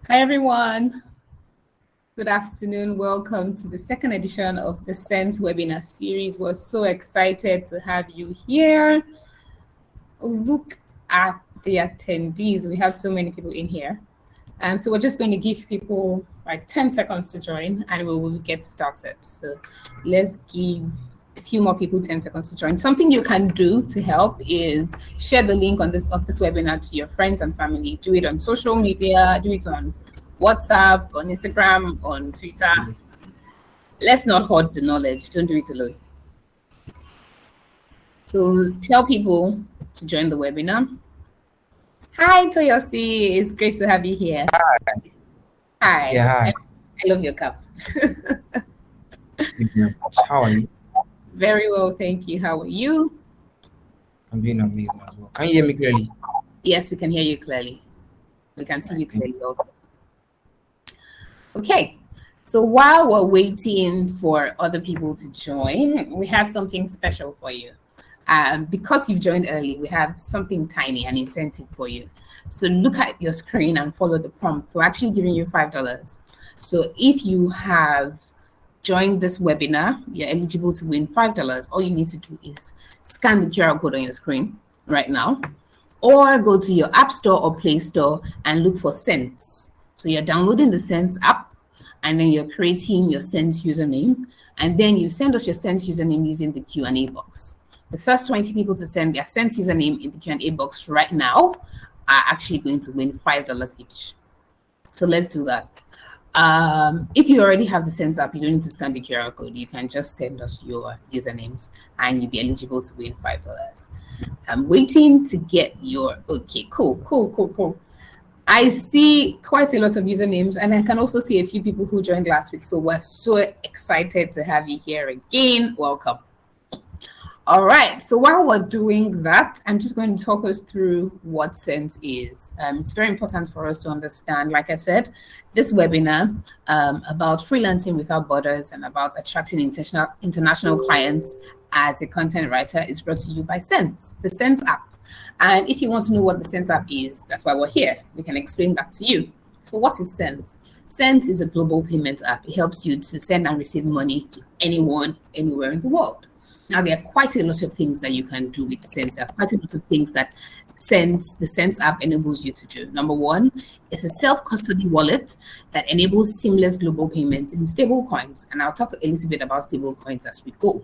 Hi, everyone. Good afternoon. Welcome to the second edition of the Sentz Webinar Series. We're so excited to have you here. Look at the attendees. We have so many people in here. So we're just going to give people like 10 seconds to join and we will get started. So let's give a few more people 10 seconds to join. Something you can do to help is share the link of this webinar to your friends and family. Do it on social media, do it on WhatsApp, on Instagram, on Twitter. Let's not hoard the knowledge. Don't do it alone. So tell people to join the webinar. Hi, Toyosi. It's great to have you here. Hi. Hi. Yeah, hi. I love your cup. How are you? Very well, thank you. How are you? I'm doing amazing as well. Can you hear me clearly? Yes, we can hear you clearly. We can see you clearly also. Okay, so while we're waiting for other people to join, we have something special for you. Because you've joined early, we have something tiny, an incentive for you. So look at your screen and follow the prompt. So we're actually giving you $5. So if you have joined this webinar, you're eligible to win $5. All you need to do is scan the QR code on your screen right now, or go to your App Store or Play Store and look for Sentz. So you're downloading the Sentz app, and then you're creating your Sentz username, and then you send us your Sentz username using the Q&A box. The first 20 people to send their Sentz username in the Q&A box right now are actually going to win $5 each. So let's do that. If you already have the Sentz app, you don't need to scan the QR code. You can just send us your usernames and you'll be eligible to win $5. I'm waiting to get your, okay, cool. I see quite a lot of usernames, and I can also see a few people who joined last week. So we're so excited to have you here again. Welcome. All right, so while we're doing that, I'm just going to talk us through what Sentz is. It's very important for us to understand, like I said, this webinar about freelancing without borders and about attracting international clients as a content writer is brought to you by Sentz, the Sentz app. And if you want to know what the Sentz app is, that's why we're here. We can explain that to you. So what is Sentz? Sentz is a global payment app. It helps you to send and receive money to anyone, anywhere in the world. Now, there are quite a lot of things that you can do with Sentz. There are quite a lot of things that the Sentz app enables you to do. Number one, it's a self-custody wallet that enables seamless global payments in stable coins. And I'll talk a little bit about stable coins as we go.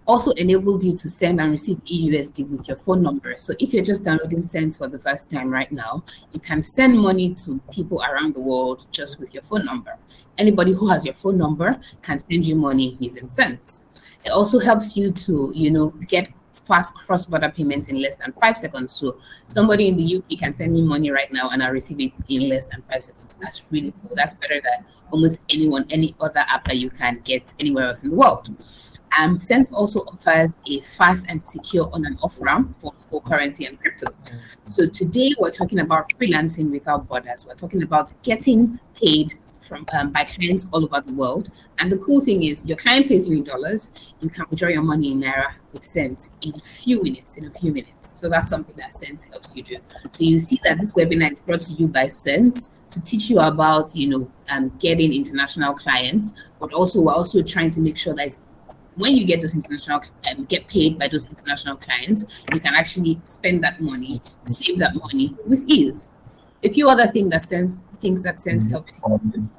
Also enables you to send and receive eUSD with your phone number. So if you're just downloading Sentz for the first time right now, you can send money to people around the world just with your phone number. Anybody who has your phone number can send you money using Sentz. It also helps you to, get fast cross-border payments in less than 5 seconds. So somebody in the UK can send me money right now and I'll receive it in less than 5 seconds. That's really cool. That's better than almost any other app that you can get anywhere else in the world. Sentz also offers a fast and secure on and off ramp for local currency and crypto. So today we're talking about freelancing without borders. We're talking about getting paid by clients all over the world. And the cool thing is your client pays you in dollars, you can withdraw your money in Naira with Sentz in a few minutes. So that's something that Sentz helps you do. So you see that this webinar is brought to you by Sentz to teach you about, getting international clients, but also we're also trying to make sure that when you get those get paid by those international clients, you can actually spend that money, save that money with ease. A few other things that Sentz helps you do.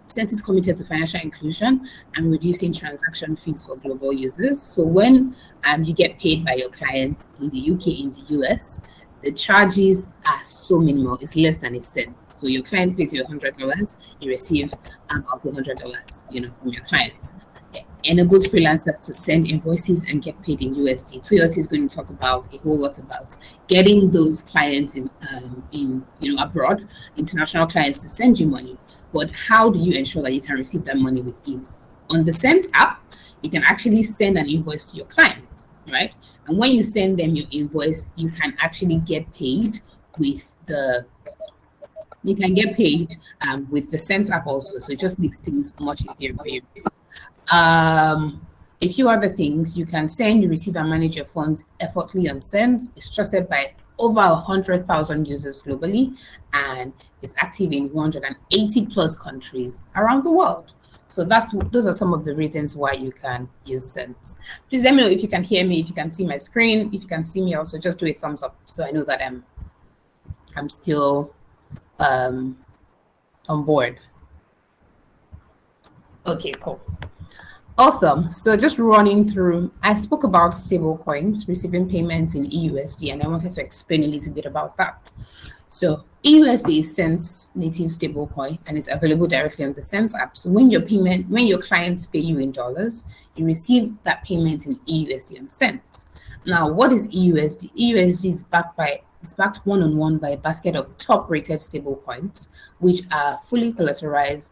Sentz is committed to financial inclusion and reducing transaction fees for global users. So when you get paid by your client in the UK, in the US, the charges are so minimal. It's less than a cent. So your client pays you $100, you receive about $100, from your client. Enables freelancers to send invoices and get paid in USD. Toyosi is going to talk about a whole lot about getting those clients in abroad, international clients to send you money. But how do you ensure that you can receive that money with ease? On the Sentz app, you can actually send an invoice to your client, right? And when you send them your invoice, you can actually get paid with the Sentz app also. So it just makes things much easier for you. A few other things, you can send, receive, and manage your funds effortlessly on Sentz. It's trusted by over 100,000 users globally, and is active in 180 plus countries around the world. So those are some of the reasons why you can use Sentz. Please let me know if you can hear me, if you can see my screen. If you can see me, also just do a thumbs up so I know that I'm still on board. Okay, cool. Awesome. So just running through, I spoke about stable coins receiving payments in EUSD, and I wanted to explain a little bit about that. So EUSD is Sentz native stablecoin, and it's available directly on the Sentz app. So when your clients pay you in dollars, you receive that payment in EUSD on Sentz. Now, what is EUSD? EUSD is backed one-on-one by a basket of top-rated stablecoins, which are fully collateralized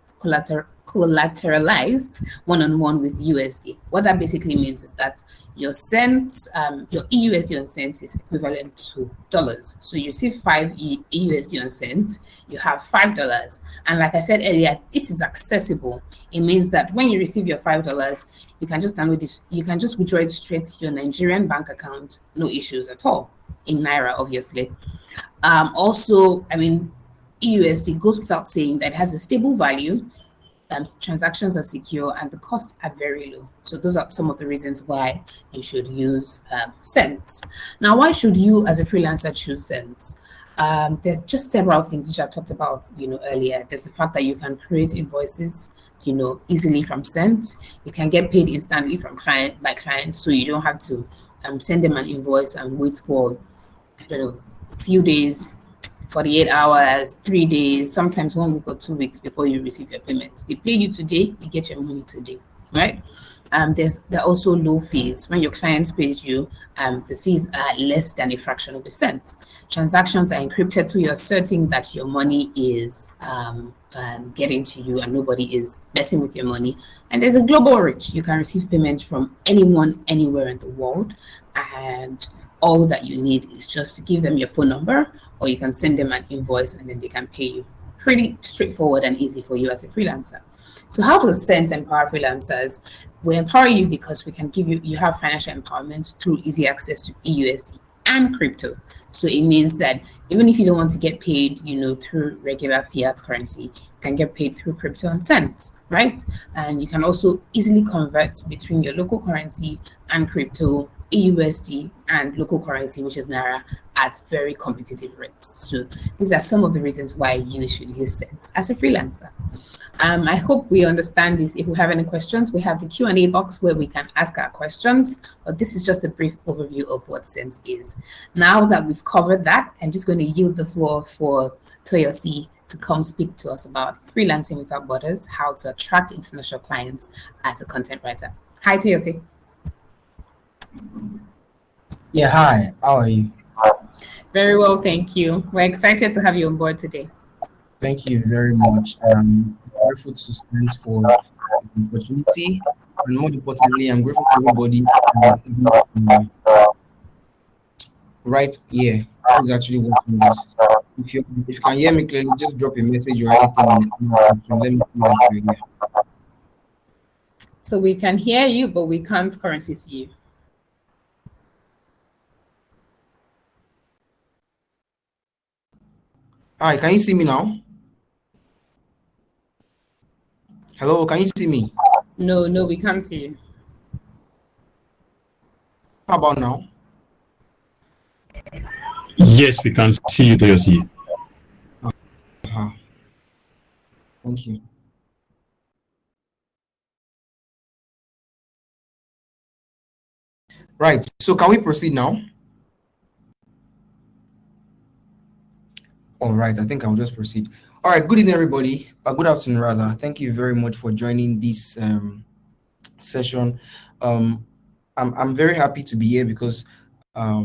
one-on-one with USD. What that basically means is that your Sentz, your EUSD on Sentz is equivalent to dollars. So you see 5 EUSD on Sentz, you have $5. And like I said earlier, this is accessible. It means that when you receive your $5, you can just download this, you can just withdraw it straight to your Nigerian bank account, no issues at all, in Naira, obviously. Also, I mean, EUSD goes without saying that it has a stable value, transactions are secure, and the costs are very low. So those are some of the reasons why you should use Sentz. Now, why should you as a freelancer choose Sentz? There are just several things which I've talked about, earlier. There's the fact that you can create invoices, easily from Sentz. You can get paid instantly from client, so you don't have to send them an invoice and wait for, a few days, 48 hours, 3 days, sometimes 1 week or 2 weeks before you receive your payments. They pay you today, you get your money today, right? There are also low fees. When your client pays you, the fees are less than a fraction of a cent. Transactions are encrypted, so you're certain that your money is getting to you and nobody is messing with your money. And there's a global reach. You can receive payment from anyone, anywhere in the world, and all that you need is just to give them your phone number, or you can send them an invoice and then they can pay you. Pretty straightforward and easy for you as a freelancer. So how does Sentz empower freelancers? We empower you because we can give you have financial empowerment through easy access to EUSD and crypto. So it means that even if you don't want to get paid, through regular fiat currency, you can get paid through crypto and Sentz, right? And you can also easily convert between your local currency and crypto, EUSD, and local currency, which is Naira, at very competitive rates. So these are some of the reasons why you should use Sentz as a freelancer. I hope we understand this. If we have any questions, we have the Q&A box where we can ask our questions, but this is just a brief overview of what Sentz is. Now that we've covered that, I'm just going to yield the floor for Toyosi to come speak to us about freelancing without borders, how to attract international clients as a content writer. Hi, Toyosi. Yeah, hi. How are you? Very well, thank you. We're excited to have you on board today. Thank you very much. I'm grateful to Sentz for the opportunity, and more importantly, I'm grateful to everybody right here who's actually watching this. If you can hear me clearly, just drop a message or anything in the comment section. Let me see that you're here. So we can hear you, but we can't currently see you. Hi, can you see me now? Hello, can you see me? No, we can't see you. How about now? Yes, we can see you, Toyosi. Thank you. Right, so can we proceed now? All right, I think I'll just proceed. All right, good evening, everybody. Good afternoon, rather. Thank you very much for joining this session. I'm very happy to be here because I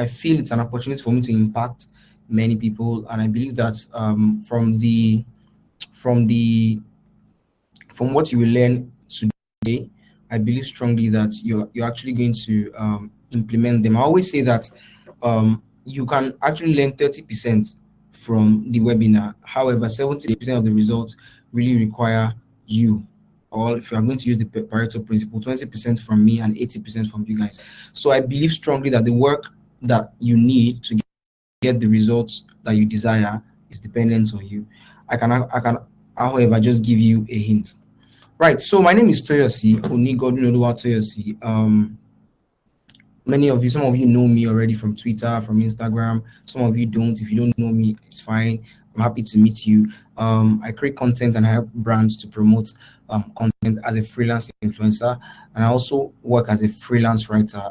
feel it's an opportunity for me to impact many people, and I believe that from what you will learn today, I believe strongly that you're actually going to implement them. I always say that you can actually learn 30% from the webinar. However, 70% of the results really require you. Or if you are going to use the Pareto principle, 20% from me and 80% from you guys. So I believe strongly that the work that you need to get the results that you desire is dependent on you. However, just give you a hint. Right. So my name is Toyosi Godwin Toyosi. Some of you know me already from Twitter, from Instagram. Some of you don't. If you don't know me, it's fine. I'm happy to meet you. I create content and I help brands to promote content as a freelance influencer, and I also work as a freelance writer.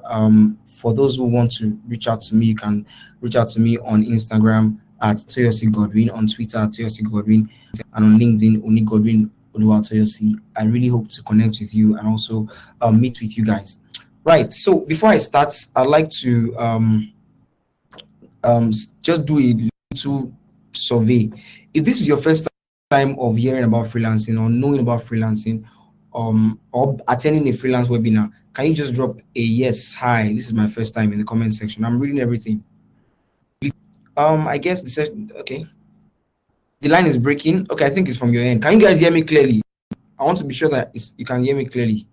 For those who want to reach out to me, you can reach out to me on Instagram at Toyosi Godwin, on Twitter at Toyosi Godwin, and on LinkedIn Godwin Toyosi. I really hope to connect with you and also meet with you guys. Right. So before I start, I'd like to just do a little survey. If this is your first time of hearing about freelancing or knowing about freelancing, or attending a freelance webinar, can you just drop a yes, hi, this is my first time in the comment section. I'm reading everything. I guess the session, okay. The line is breaking. Okay, I think it's from your end. Can you guys hear me clearly? I want to be sure that you can hear me clearly.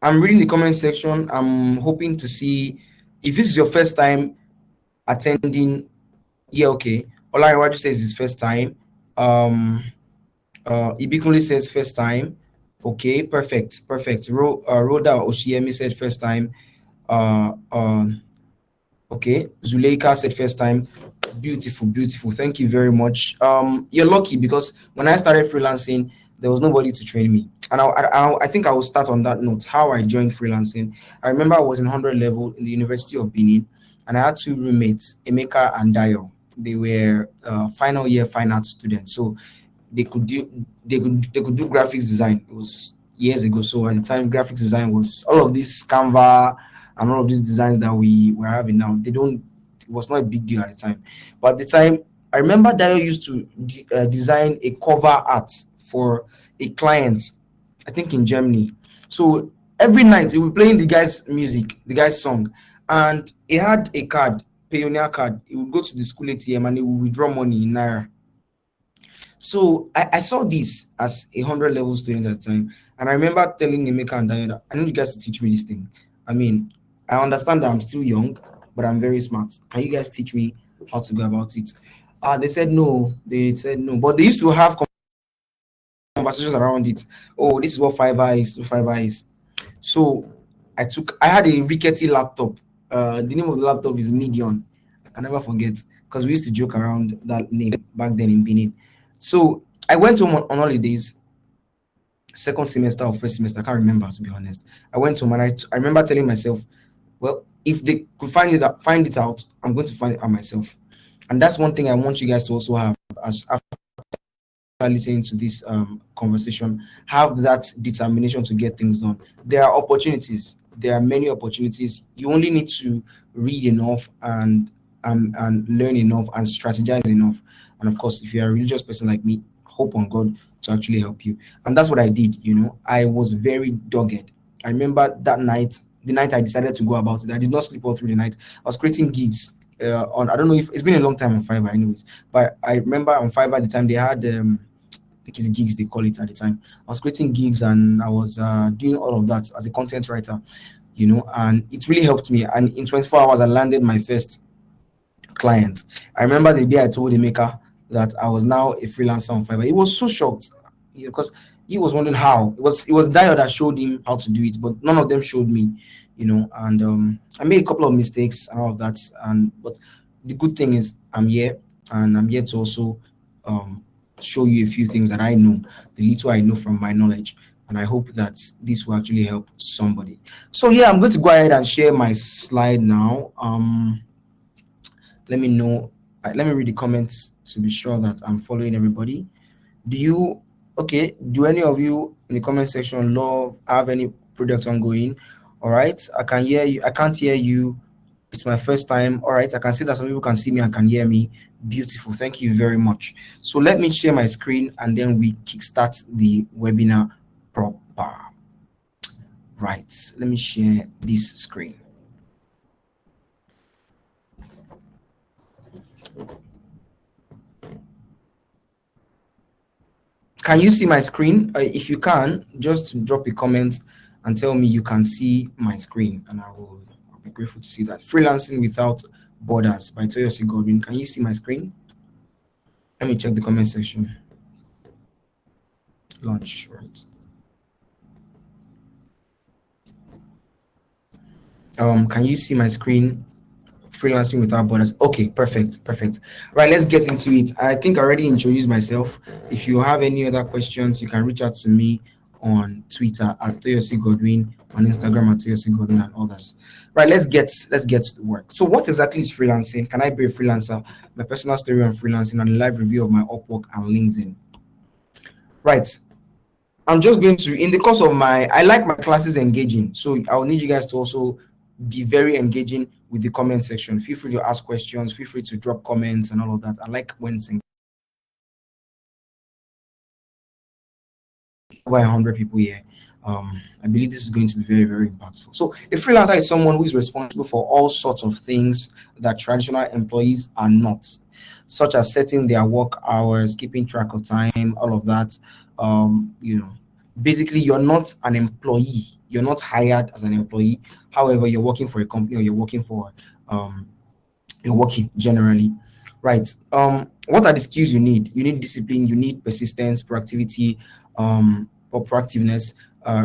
I'm reading the comment section. I'm hoping to see if this is your first time attending. Yeah, okay. Olariwaju says it's first time. Ibikunle says first time. Okay, perfect. Rhoda Oshiemi said first time. Okay, Zuleika said first time. Beautiful. Thank you very much. You're lucky because when I started freelancing, there was nobody to train me, and I think I will start on that note. How I joined freelancing. I remember I was in 100 level in the University of Benin, and I had two roommates, Emeka and Dayo. They were final year fine arts students, so they could do graphics design. It was years ago, so at the time graphics design was all of this Canva and all of these designs that we were having now. It was not a big deal at the time, but at the time I remember Dayo used to design a cover art for a client, I think in Germany. So every night he would be playing the guy's music, the guy's song, and he had a card, Pioneer card. He would go to the school ATM and he would withdraw money in Naira. So I saw this as a 100 level student at the time, and I remember telling Emeka and Dayo that I need you guys to teach me this thing. I mean, I understand that I'm still young, but I'm very smart. Can you guys teach me how to go about it? They said no. But they used to have conversations around it. Oh, this is what Fiverr is. So I had a rickety laptop. The name of the laptop is Medion. I can never forget because we used to joke around that name back then in Benin. So I went home on holidays, second semester or first semester, I can't remember, to be honest. I went home and I remember telling myself, well, if they could find it out, I'm going to find it out myself. And that's one thing I want you guys to also have as after listening to this conversation. Have that determination to get things done. There are opportunities. There are many opportunities. You only need to read enough and learn enough and strategize enough. And of course, if you're a religious person like me, hope on God to actually help you. And that's what I did. I was very dogged. I remember that night, the night I decided to go about it. I did not sleep all through the night. I was creating gigs I don't know if it's been a long time on Fiverr anyways, but I remember on Fiverr at the time they had I think it's gigs they call it at the time. I was creating gigs and I was doing all of that as a content writer, and it really helped me. And in 24 hours I landed my first client. I remember the day I told Emeka that I was now a freelancer on Fiverr. He was so shocked, because he was wondering how. It was Dio that showed him how to do it, but none of them showed me, and I made a couple of mistakes and all of that. But the good thing is I'm here, and I'm here to also show you a few things that I know, the little I know from my knowledge. And I hope that this will actually help somebody. So yeah, I'm going to go ahead and share my slide now. Let me know. Let me read the comments to be sure that I'm following everybody. Do any of you in the comment section have any projects ongoing? All right, I can hear you. I can't hear you. It's my first time. All right, I can see that some people can see me and can hear me. Beautiful. Thank you very much. So let me share my screen and then we kickstart the webinar proper. Right, let me share this screen. Can you see my screen? If you can, just drop a comment and tell me you can see my screen, and I'll be grateful to see that. Freelancing Without Borders by Toyosi Godwin. Can you see my screen? Let me check the comment section. Launch, right? Can you see my screen? Freelancing Without Borders. Okay, perfect. Right, let's get into it. I think I already introduced myself. If you have any other questions, you can reach out to me on Twitter at Toyosi Godwin, on Instagram at Toyosi Godwin, and others. Right, let's get to the work. So what exactly is freelancing? Can I be a freelancer? My personal story on freelancing, and a live review of my Upwork and LinkedIn. Right. I'm just going to, in the course of I like my classes engaging, so I'll need you guys to also be very engaging with the comment section. Feel free to ask questions, feel free to drop comments and all of that. I like when it's over 100 people here. I believe this is going to be very, very impactful. So a freelancer is someone who is responsible for all sorts of things that traditional employees are not, such as setting their work hours, keeping track of time, all of that. Basically, you're not an employee. You're not hired as an employee. However, you're working for a company, or you're working for you're working generally, right? What are the skills you need? You need discipline, you need persistence, proactivity, or proactiveness,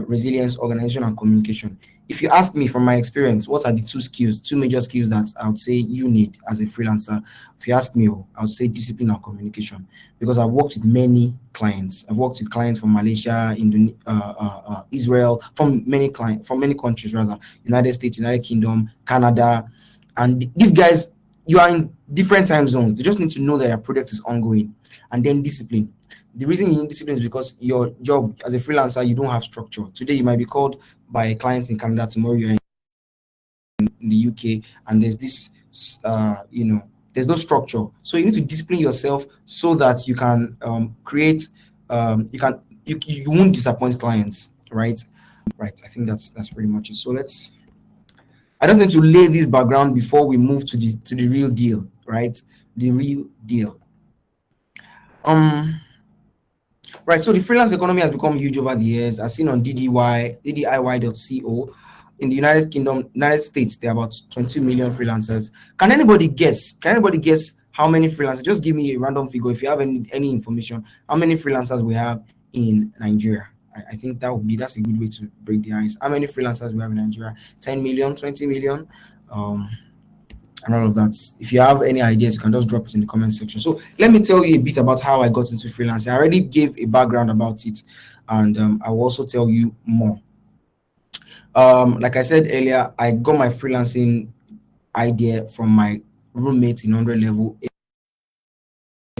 resilience, organization, and communication. If you ask me from my experience, what are the two major skills that I would say you need as a freelancer? If you ask me, I would say discipline and communication, because I've worked with many clients. I've worked with clients from Malaysia, Israel, from many countries rather, United States, United Kingdom, Canada, and these guys, you are in different time zones. You just need to know that your project is ongoing, and then discipline. The reason you need discipline is because your job as a freelancer, you don't have structure. Today you might be called by a client in Canada, tomorrow you're in the UK, and there's this there's no structure. So you need to discipline yourself so that you can create you won't disappoint clients, right? I think that's pretty much it. So I just need to lay this background before we move to the real deal, right? The real deal. Right, so the freelance economy has become huge over the years, as seen on DDIY.co. In the United Kingdom, United States, there are about 20 million freelancers. Can anybody guess? How many freelancers? Just give me a random figure if you have any information. How many freelancers we have in Nigeria? I think that's a good way to break the ice. How many freelancers we have in Nigeria? 10 million, 20 million, and all of that. If you have any ideas, you can just drop it in the comment section. So let me tell you a bit about how I got into freelancing. I already gave a background about it, and I will also tell you more. Like I said earlier, I got my freelancing idea from my roommates in 100 level,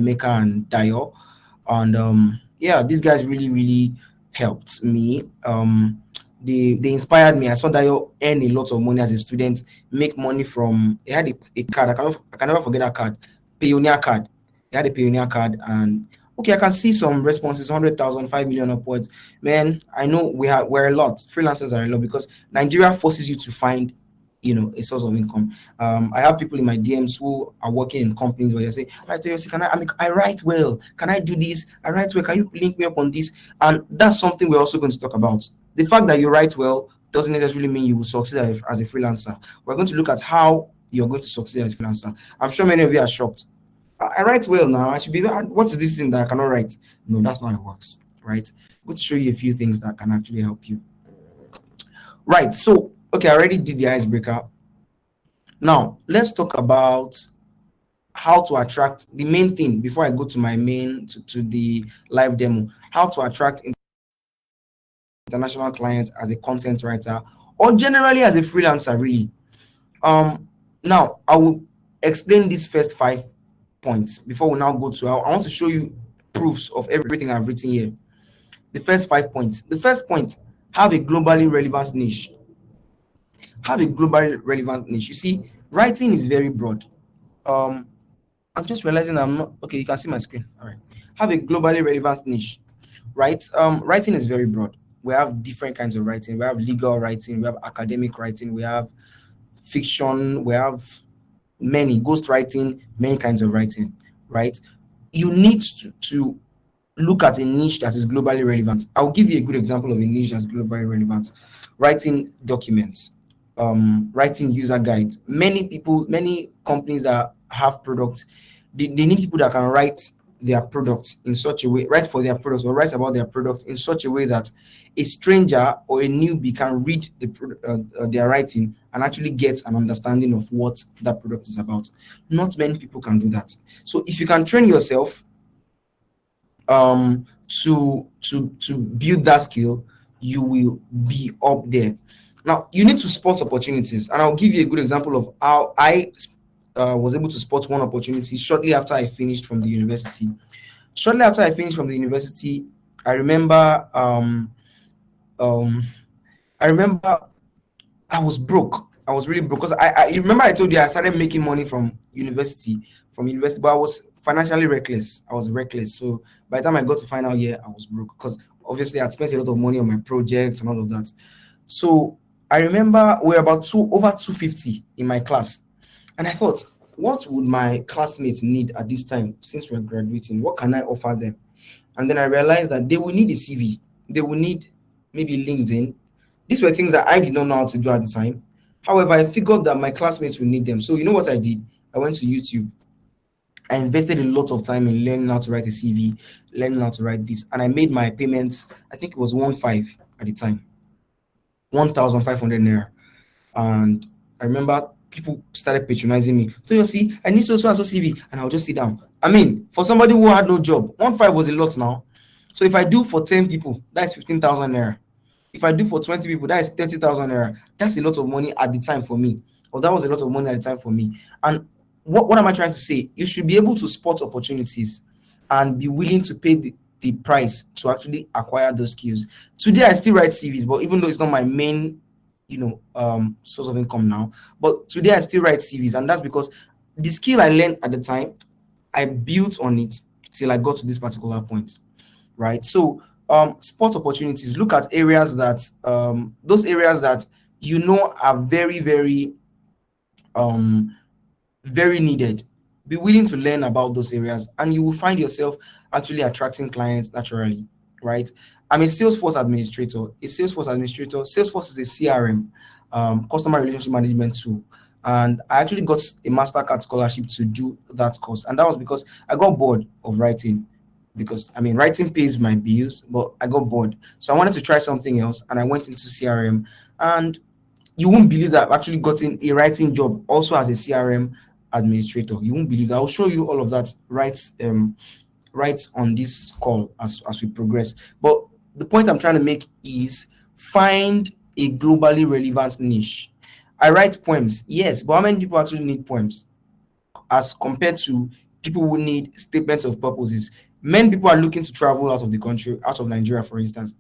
Emeka and Dayo, and these guys really helped me. They inspired me. I saw Dayo earn a lot of money as a student, make money from, he had a card. I can never forget that card, Pioneer card. He had a Pioneer card, and okay, I can see some responses, 100,000, 5 million upwards. Man, I know we're a lot. Freelancers are a lot because Nigeria forces you to find a source of income. I have people in my DMs who are working in companies where they say, "Hi, Toyosi, I write well. Can I do this? I write well. Can you link me up on this?" And that's something we're also going to talk about. The fact that you write well doesn't necessarily mean you will succeed as a freelancer. We're going to look at how you're going to succeed as a freelancer. I'm sure many of you are shocked. I write well now. I should be. What is this thing that I cannot write? No, that's not how it works, right? I'm going to show you a few things that can actually help you. Right. So, okay, I already did the icebreaker. Now, let's talk about how to attract, the main thing before I go to my to the live demo, how to attract international clients as a content writer or generally as a freelancer, really. Now, I will explain these first 5 points before we now go to, I want to show you proofs of everything I've written here. The first 5 points. The first point, have a globally relevant niche. Have a globally relevant niche. You see, writing is very broad. I'm just realizing I'm not okay. You can see my screen. All right. Have a globally relevant niche, right? Writing is very broad. We have different kinds of writing. We have legal writing. We have academic writing. We have fiction. We have many ghost writing. Many kinds of writing, right? You need to look at a niche that is globally relevant. I'll give you a good example of a niche that's globally relevant. writing documents, writing user guides. Many companies that have products, they need people that can write their products in such a way, write for their products or write about their products in such a way that a stranger or a newbie can read their writing and actually get an understanding of what that product is about. Not many people can do that. So if you can train yourself to build that skill, you will be up there. Now you need to spot opportunities, and I'll give you a good example of how I was able to spot one opportunity shortly after I finished from the university. Shortly after I finished from the university, I remember um, I remember I was broke. I was really broke because I remember I told you I started making money from university, but I was financially reckless. I was reckless. So by the time I got to final year, I was broke because obviously I'd spent a lot of money on my projects and all of that. So I remember we were about over 250 in my class. And I thought, what would my classmates need at this time since we're graduating? What can I offer them? And then I realized that they will need a CV. They will need maybe LinkedIn. These were things that I did not know how to do at the time. However, I figured that my classmates will need them. So you know what I did? I went to YouTube. I invested a lot of time in learning how to write a CV, learning how to write this, and I made my payments. I think it was 1,500 at the time, 1,500 naira. And I remember people started patronizing me. Toyosi, I need so and so CV, and I'll just sit down. I mean, for somebody who had no job, 1,500 was a lot now. So if I do for 10 people, that's 15,000 naira. If I do for 20 people, that is 30,000 naira. That's a lot of money at the time for me. Or that was a lot of money at the time for me. And what am I trying to say? You should be able to spot opportunities and be willing to pay the price to actually acquire those skills. Today, I still write CVs, but even though it's not my main, source of income now, but today I still write CVs, and that's because the skill I learned at the time, I built on it till I got to this particular point, right? So, spot opportunities. Look at areas that those areas that are very, very very needed. Be willing to learn about those areas, and you will find yourself actually attracting clients naturally, right? I'm a Salesforce administrator. Salesforce is a CRM, customer relationship management tool. And I actually got a MasterCard scholarship to do that course. And that was because I got bored of writing. Because writing pays my bills, but I got bored. So I wanted to try something else, and I went into CRM. And you won't believe that I've actually gotten a writing job also as a CRM administrator. You won't believe that. I'll show you all of that right on this call as we progress. But the point I'm trying to make is find a globally relevant niche. I write poems, yes, but how many people actually need poems as compared to people who need statements of purposes? Many people are looking to travel out of the country, out of Nigeria, for instance.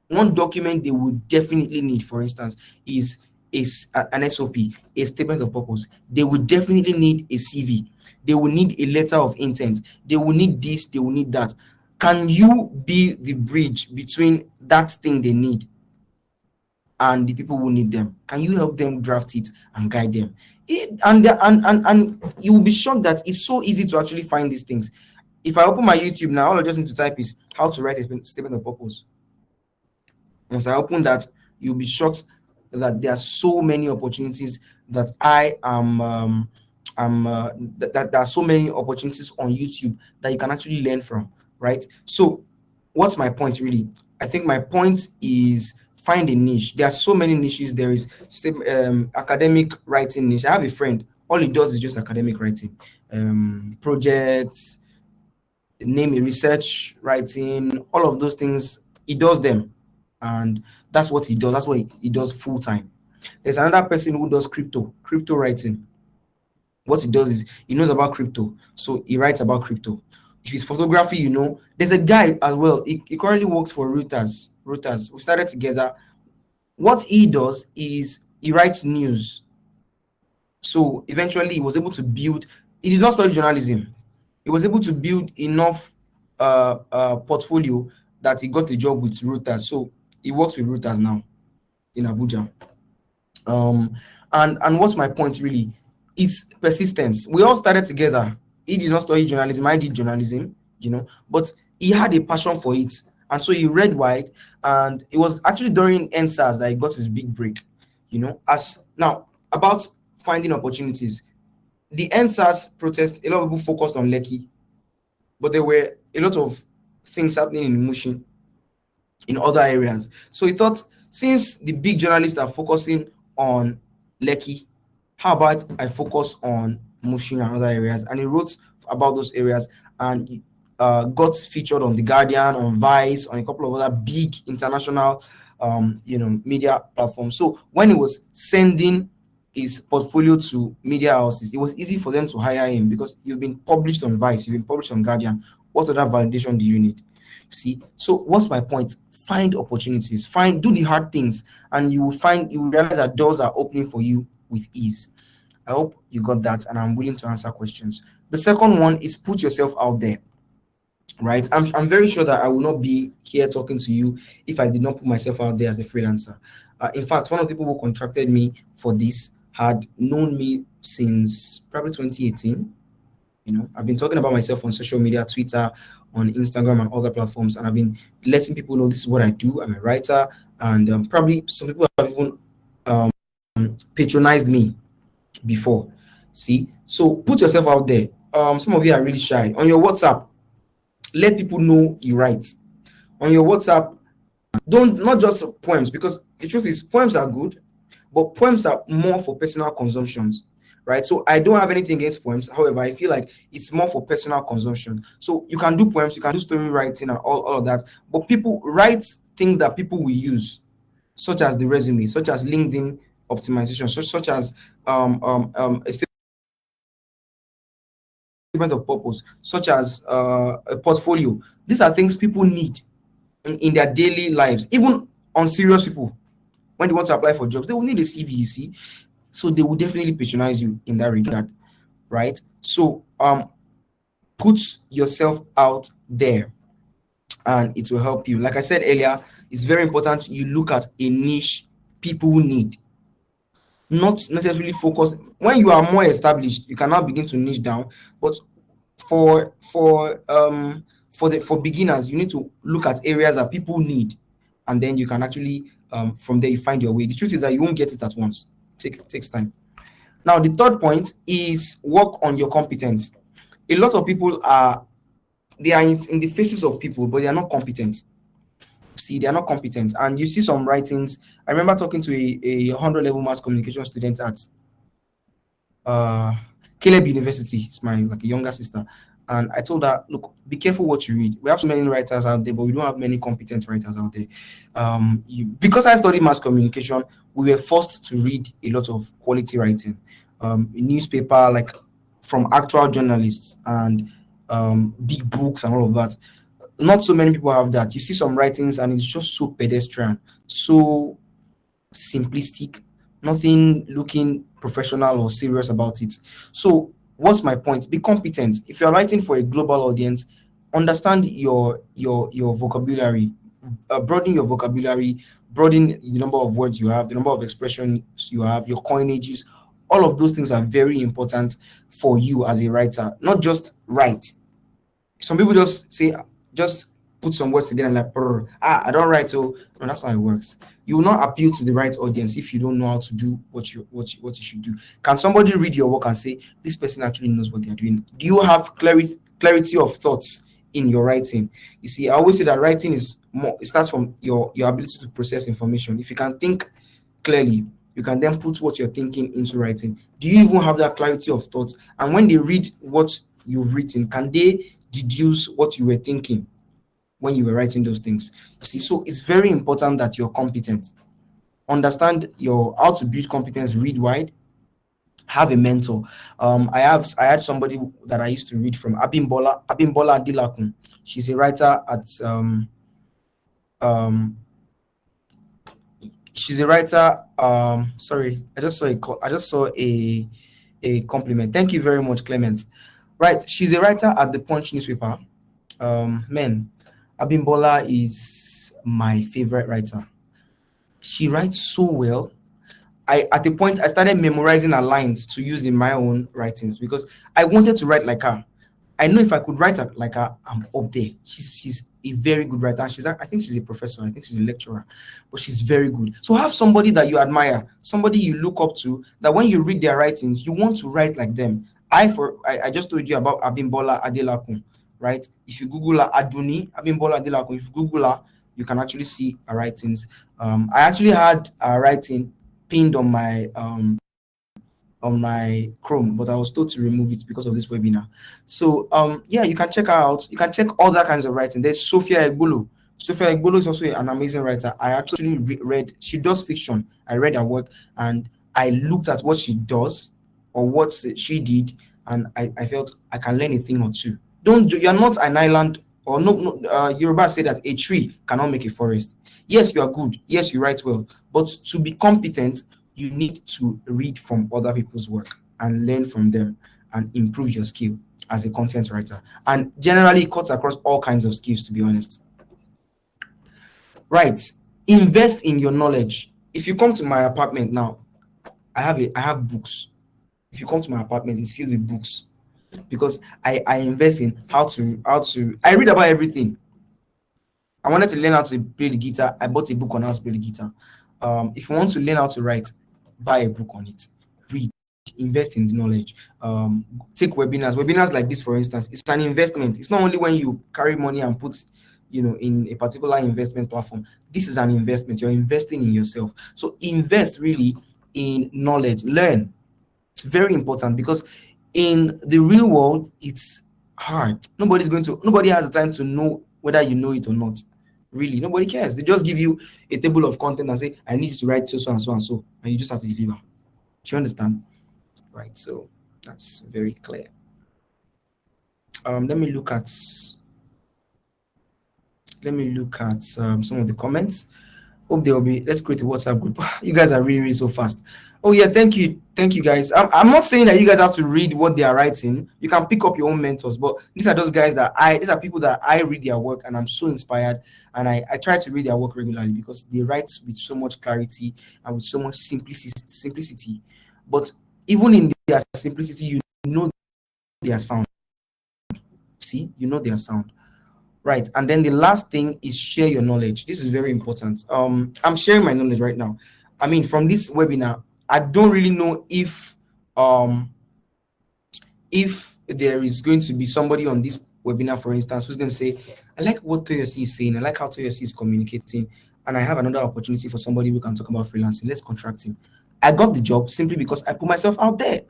One document they would definitely need, for instance, is an SOP, a statement of purpose. They will definitely need a CV. They will need a letter of intent. They will need this, they will need that. Can you be the bridge between that thing they need and the people who need them? Can you help them draft it and guide them? And you will be shocked that it's so easy to actually find these things. If I open my YouTube now, all I just need to type is how to write a statement of purpose. Once I open that, you'll be shocked that there are so many opportunities that that there are so many opportunities on YouTube that you can actually learn from, right? So what's my point really? I think my point is find a niche. There are so many niches. There is academic writing niche. I have a friend, all he does is just academic writing, projects, name a research writing, all of those things, he does them. And that's what he does. That's what he does full time. There's another person who does crypto writing. What he does is he knows about crypto, so he writes about crypto. If it's photography, there's a guy as well. He currently works for Reuters. We started together. What he does is he writes news. So eventually he was able to build. He did not study journalism. He was able to build enough portfolio that he got a job with Reuters. So he works with Reuters now in Abuja. And what's my point really? It's persistence. We all started together. He did not study journalism. I did journalism, but he had a passion for it. And so he read wide, and it was actually during NSAS that he got his big break. As now about finding opportunities, the NSAS protest, a lot of people focused on Lekki, but there were a lot of things happening in Mushin in other areas. So he thought, since the big journalists are focusing on Lekki, how about I focus on Mushin and other areas? And he wrote about those areas, and got featured on The Guardian, on Vice, on a couple of other big international media platforms. So when he was sending his portfolio to media houses, it was easy for them to hire him because you've been published on Vice, you've been published on Guardian. What other validation do you need? See, so what's my point? Find opportunities, do the hard things, and you will realize that doors are opening for you with ease. I hope you got that, and I'm willing to answer questions. The second one is put yourself out there. Right, I'm very sure that I will not be here talking to you if I did not put myself out there as a freelancer. In fact, one of the people who contracted me for this had known me since probably 2018. I've been talking about myself on social media, Twitter, on Instagram, and other platforms, and I've been letting people know this is what I do. I'm a writer, and probably some people have even patronized me before. See, so put yourself out there. Some of you are really shy. On your WhatsApp, let people know you write. On your WhatsApp, not just poems, because the truth is poems are good, but poems are more for personal consumptions, right? So I don't have anything against poems. However, I feel like it's more for personal consumption. So you can do poems, you can do story writing and all of that, but people write things that people will use, such as the resume, such as LinkedIn optimization, such as a statement of purpose, such as a portfolio. These are things people need in their daily lives. Even on serious people, when they want to apply for jobs, they will need a CV, you see. So they will definitely patronize you in that regard, right? So put yourself out there, and it will help you. Like I said earlier, it's very important you look at a niche people need, not necessarily focused. When you are more established, you can now begin to niche down. But for beginners, you need to look at areas that people need, and then you can actually from there you find your way. The truth is that you won't get it at once. It takes time. Now, the third point is work on your competence. A lot of people are in the faces of people, but they are not competent. See, they are not competent, and you see some writings. I remember talking to a 100 level mass communication student at Caleb University. It's my a younger sister, and I told her, look, be careful what you read. We have so many writers out there, but we don't have many competent writers out there. Because I studied mass communication, we were forced to read a lot of quality writing, newspaper, like from actual journalists, and big books and all of that. Not so many people have that. You see some writings and it's just so pedestrian, so simplistic, nothing looking professional or serious about it. So what's my point? Be competent. If you're writing for a global audience, understand your vocabulary, broaden your vocabulary, broaden the number of words you have, the number of expressions you have, your coinages. All of those things are very important for you as a writer. Not just write. Some people just put some words together and like, I don't write. So no, that's how it works. You will not appeal to the right audience if you don't know how to do what you should do. Can somebody read your work and say, this person actually knows what they're doing? Do you have clarity of thoughts in your writing? You see, I always say that writing is more, it starts from your ability to process information. If you can think clearly, you can then put what you're thinking into writing. Do you even have that clarity of thoughts? And when they read what you've written, can they deduce what you were thinking when you were writing those things? See, so it's very important that you're competent. Understand how to build competence, read wide, have a mentor. I had somebody that I used to read from, Abimbola Dilakun. She's a writer at she's a writer. Sorry, I just saw a compliment. Thank you very much, Clement. Right, she's a writer at the Punch newspaper. Abimbola is my favorite writer. She writes so well. At the point I started memorizing her lines to use in my own writings because I wanted to write like her. I know if I could write like her, I'm up there. She's a very good writer. I think she's a professor. I think she's a lecturer, but she's very good. So have somebody that you admire, somebody you look up to, that when you read their writings, you want to write like them. I just told you about Abimbola Adelakun, right? If you Google her, Aduni Abimbola Adelakun, if you Google her, you can actually see her writings. I actually had a writing pinned on my Chrome, but I was told to remove it because of this webinar. So yeah, you can check her out. You can check other kinds of writing. There's Sophia Egbolo. Sophia Egbolo is also an amazing writer. I actually read, she does fiction. I read her work and I looked at what she does or what she did, and I felt I can learn a thing or two. You're not an island, or Yoruba say that a tree cannot make a forest. Yes, you are good. Yes, you write well, but to be competent, you need to read from other people's work and learn from them and improve your skill as a content writer. And generally, it cuts across all kinds of skills, to be honest. Right. Invest in your knowledge. If you come to my apartment now, I have books. If you come to my apartment, it's filled with books because I invest in how to I read about everything. I wanted to learn how to play the guitar. I bought a book on how to play the guitar. If you want to learn how to write, buy a book on it. Read, invest in the knowledge. Take webinars like this, for instance. It's an investment. It's not only when you carry money and put in a particular investment platform. This is an investment. You're investing in yourself. So invest really in knowledge. Learn. It's very important because in the real world, it's hard. Nobody has the time to know whether you know it or not. Really, nobody cares. They just give you a table of content and say, I need you to write so and so and so, and you just have to deliver. Do you understand? Right. So that's very clear. Let me look at some of the comments. Hope there will be. Let's create a WhatsApp group. You guys are really so fast. Oh yeah, thank you guys. I'm not saying that you guys have to read what they are writing. You can pick up your own mentors, but these are people that I read their work and I'm so inspired, and I try to read their work regularly because they write with so much clarity and with so much simplicity. But even in their simplicity, you know their sound. See, you know their sound. Right. And then the last thing is share your knowledge. This is very important. I'm sharing my knowledge right now. I mean, from this webinar, I don't really know if there is going to be somebody on this webinar, for instance, who's going to say, I like what Toyosi is saying. I like how Toyosi is communicating. And I have another opportunity for somebody who can talk about freelancing. Let's contract him. I got the job simply because I put myself out there.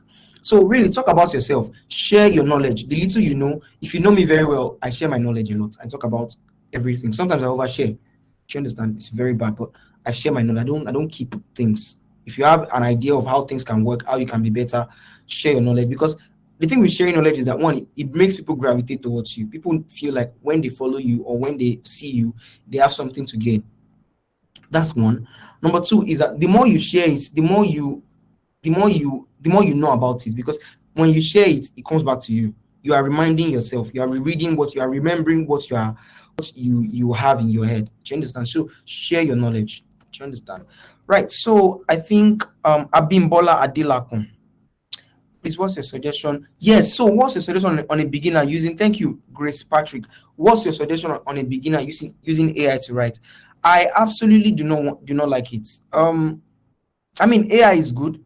So really talk about yourself, share your knowledge, the little you know. If you know me very well, I share my knowledge a lot. I talk about everything. Sometimes I overshare. Do you understand? It's very bad, but I share my knowledge. I don't keep things. If you have an idea of how things can work, how you can be better, share your knowledge. Because the thing with sharing knowledge is that one, it makes people gravitate towards you. People feel like when they follow you or when they see you, they have something to gain. That's one. Number two is that the more you share it, the more you know about it, because when you share it, it comes back to you. You are reminding yourself, you are rereading what you are remembering, what you have in your head. Do you understand? So share your knowledge. Do you understand? Right. So I think Abimbola Adelakun, please, what's your suggestion? Yes. So what's your suggestion on a beginner using? Thank you, Grace Patrick. What's your suggestion on a beginner using AI to write? I absolutely do not like it. I mean, AI is good.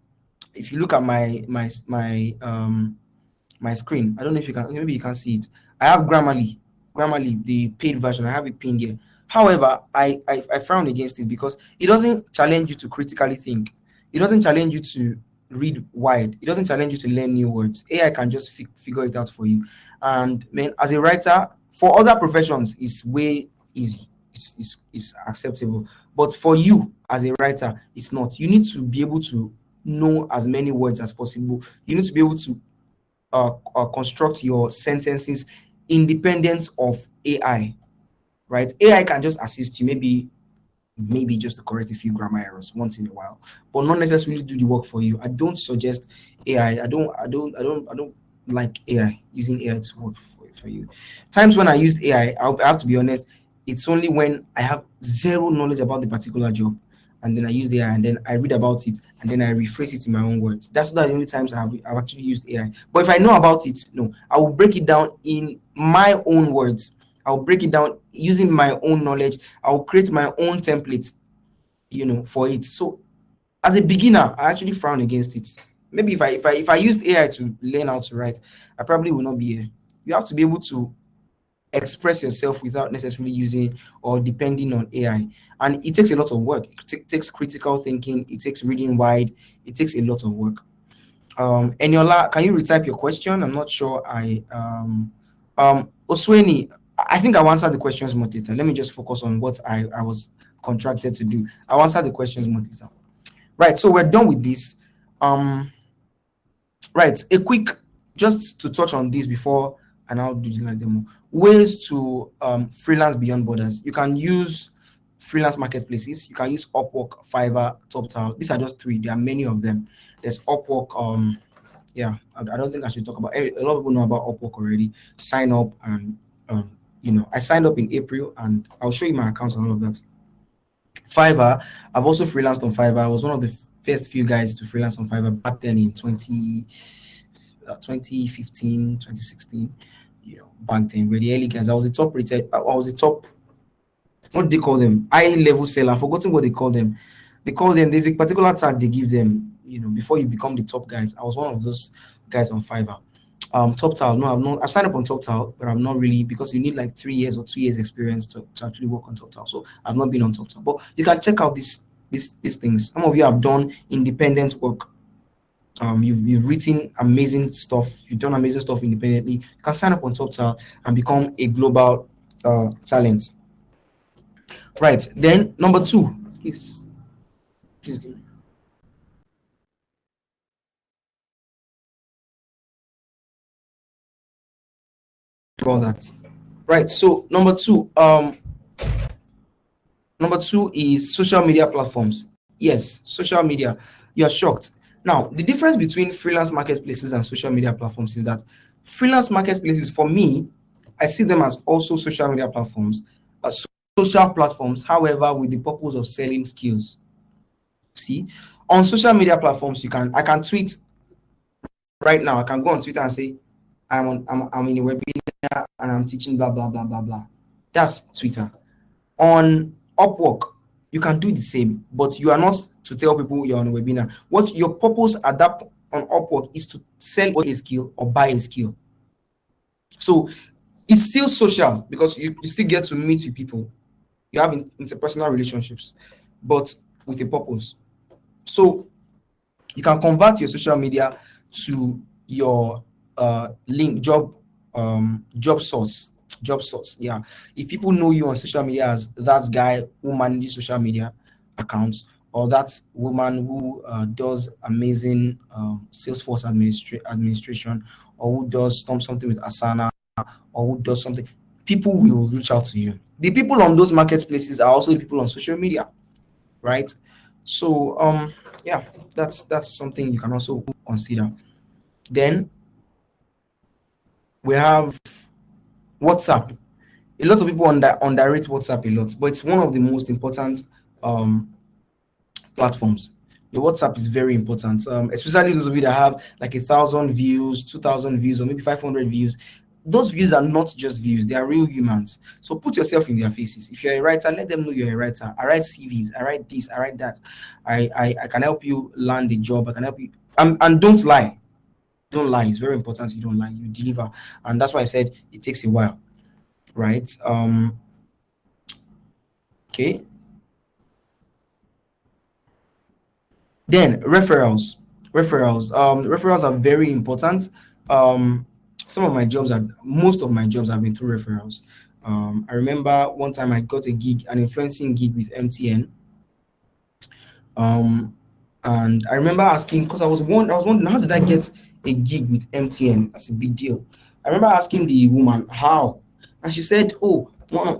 If you look at my screen, I don't know if you can, maybe you can see it. I have Grammarly, the paid version. I have it pinned here. However, I frown against it because it doesn't challenge you to critically think. It doesn't challenge you to read wide. It doesn't challenge you to learn new words. AI can just figure it out for you. And man, as a writer, for other professions, it's way easy. It's acceptable. But for you as a writer, it's not. You need to be able to know as many words as possible. You need to be able to construct your sentences independent of AI, right? AI can just assist you, maybe just to correct a few grammar errors once in a while, but not necessarily do the work for you. I don't suggest AI. I don't like AI, using AI to work for you. Times when I used AI, I have to be honest, it's only when I have zero knowledge about the particular job, and then I use AI, and then I read about it, and then I rephrase it in my own words. That's not the only times I've actually used AI. But if I know about it, no, I will break it down in my own words, I'll break it down using my own knowledge. I'll create my own template, for it. So as a beginner, I actually frown against it. Maybe if I used AI to learn how to write, I probably will not be here. You have to be able to express yourself without necessarily using or depending on AI. And it takes a lot of work. It takes critical thinking. It takes reading wide. It takes a lot of work. Eniola, can you retype your question? I'm not sure. Osweni, I think I'll answer the questions more later. Let me just focus on what I was contracted to do. I'll answer the questions more later. Right, so we're done with this. Right, a quick, just to touch on this before, and I'll do the demo. Ways to freelance beyond borders. You can use freelance marketplaces. You can use Upwork, Fiverr, TopTal. These are just three. There are many of them. There's Upwork. Yeah, I don't think I should talk about. A lot of people know about Upwork already. Sign up and I signed up in April, and I'll show you my accounts and all of that. Fiverr, I've also freelanced on Fiverr. I was one of the first few guys to freelance on Fiverr back then in 2015, 2016. Back then, we're the early guys. I was the top rated. I was the top. What do they call them? High level seller. I've forgotten what they call them. There's a particular tag they give them. Before you become the top guys. I was one of those guys on Fiverr. TopTal. No, I've signed up on TopTal, but I'm not really, because you need like 3 years or 2 years experience to actually work on TopTal. So I've not been on TopTal. But you can check out these things. Some of you have done independent work. You've written amazing stuff. You've done amazing stuff independently. You can sign up on TopTal and become a global talent. Right. Then number 2, please. About that. Right. So number two is social media platforms. Yes, social media. You're shocked. Now, the difference between freelance marketplaces and social media platforms is that freelance marketplaces, for me, I see them as also social media platforms, social platforms, however, with the purpose of selling skills. See, on social media platforms, I can tweet right now. I can go on Twitter and say, I'm in a webinar and I'm teaching blah blah blah blah blah. That's Twitter. On Upwork, you can do the same, but you are not to tell people you're on a webinar. What your purpose at that on Upwork is to sell a skill or buy a skill. So it's still social because you still get to meet with people. You have interpersonal relationships, but with a purpose. So you can convert your social media to your link job source. Yeah, if people know you on social media as that guy who manages social media accounts, or that woman who does amazing Salesforce administration, or who does something with Asana, or who does something, people will reach out to you. The people on those marketplaces are also the people on social media, right? So yeah, that's something you can also consider. Then we have WhatsApp. A lot of people underrate WhatsApp a lot, but it's one of the most important platforms. Your WhatsApp is very important, especially those of you that have like 1,000 views, 2,000 views, or maybe 500 views. Those views are not just views, they are real humans. So put yourself in their faces. If you're a writer, let them know you're a writer. I write CVs, I write this, I write that. I can help you land a job. I can help you. And don't lie. Don't lie. It's very important you don't lie. You deliver. And that's why I said it takes a while. Right? Okay. Then referrals. Referrals are very important. Most of my jobs have been through referrals. I remember one time I got an influencing gig with MTN. And I remember asking, because I was wondering, how did I get a gig with MTN? That's a big deal. I remember asking the woman how, and she said, "Oh,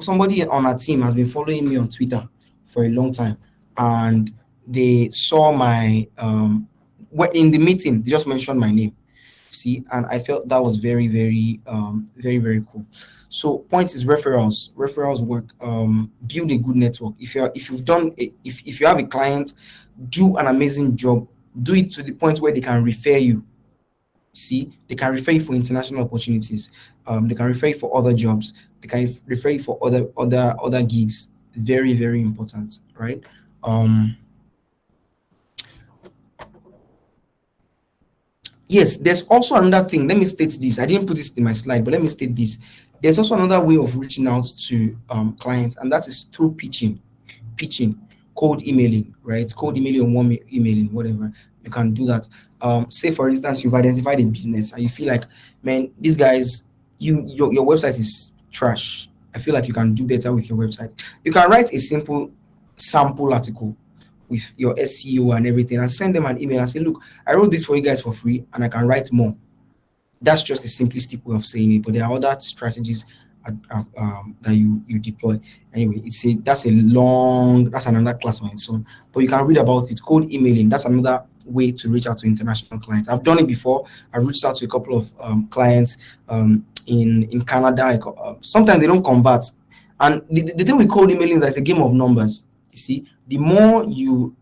somebody on our team has been following me on Twitter for a long time, and they saw my in the meeting, they just mentioned my name." See, and I felt that was very, very, very, very cool. So, point is referrals. Referrals work. Build a good network. If you have a client, do an amazing job. Do it to the point where they can refer you. See, they can refer you for international opportunities. They can refer you for other jobs. They can refer you for other gigs. Very, very important, right? Yes, there's also another thing. Let me state this. I didn't put this in my slide, but let me state this. There's also another way of reaching out to clients, and that is through pitching, cold emailing, right? Cold emailing or warm emailing, whatever. You can do that. Say for instance, you've identified a business and you feel like, man, these guys, your website is trash. I feel like you can do better with your website. You can write a simple sample article with your SEO and everything and send them an email and say, look, I wrote this for you guys for free and I can write more. That's just a simplistic way of saying it, but there are other strategies that you deploy. Anyway, that's another class on its own, but you can read about it. Cold emailing, that's another way to reach out to international clients. I've done it before. I've reached out to a couple of clients in Canada. Sometimes they don't convert, and the thing with cold emailing is that it's a game of numbers. You see, the more you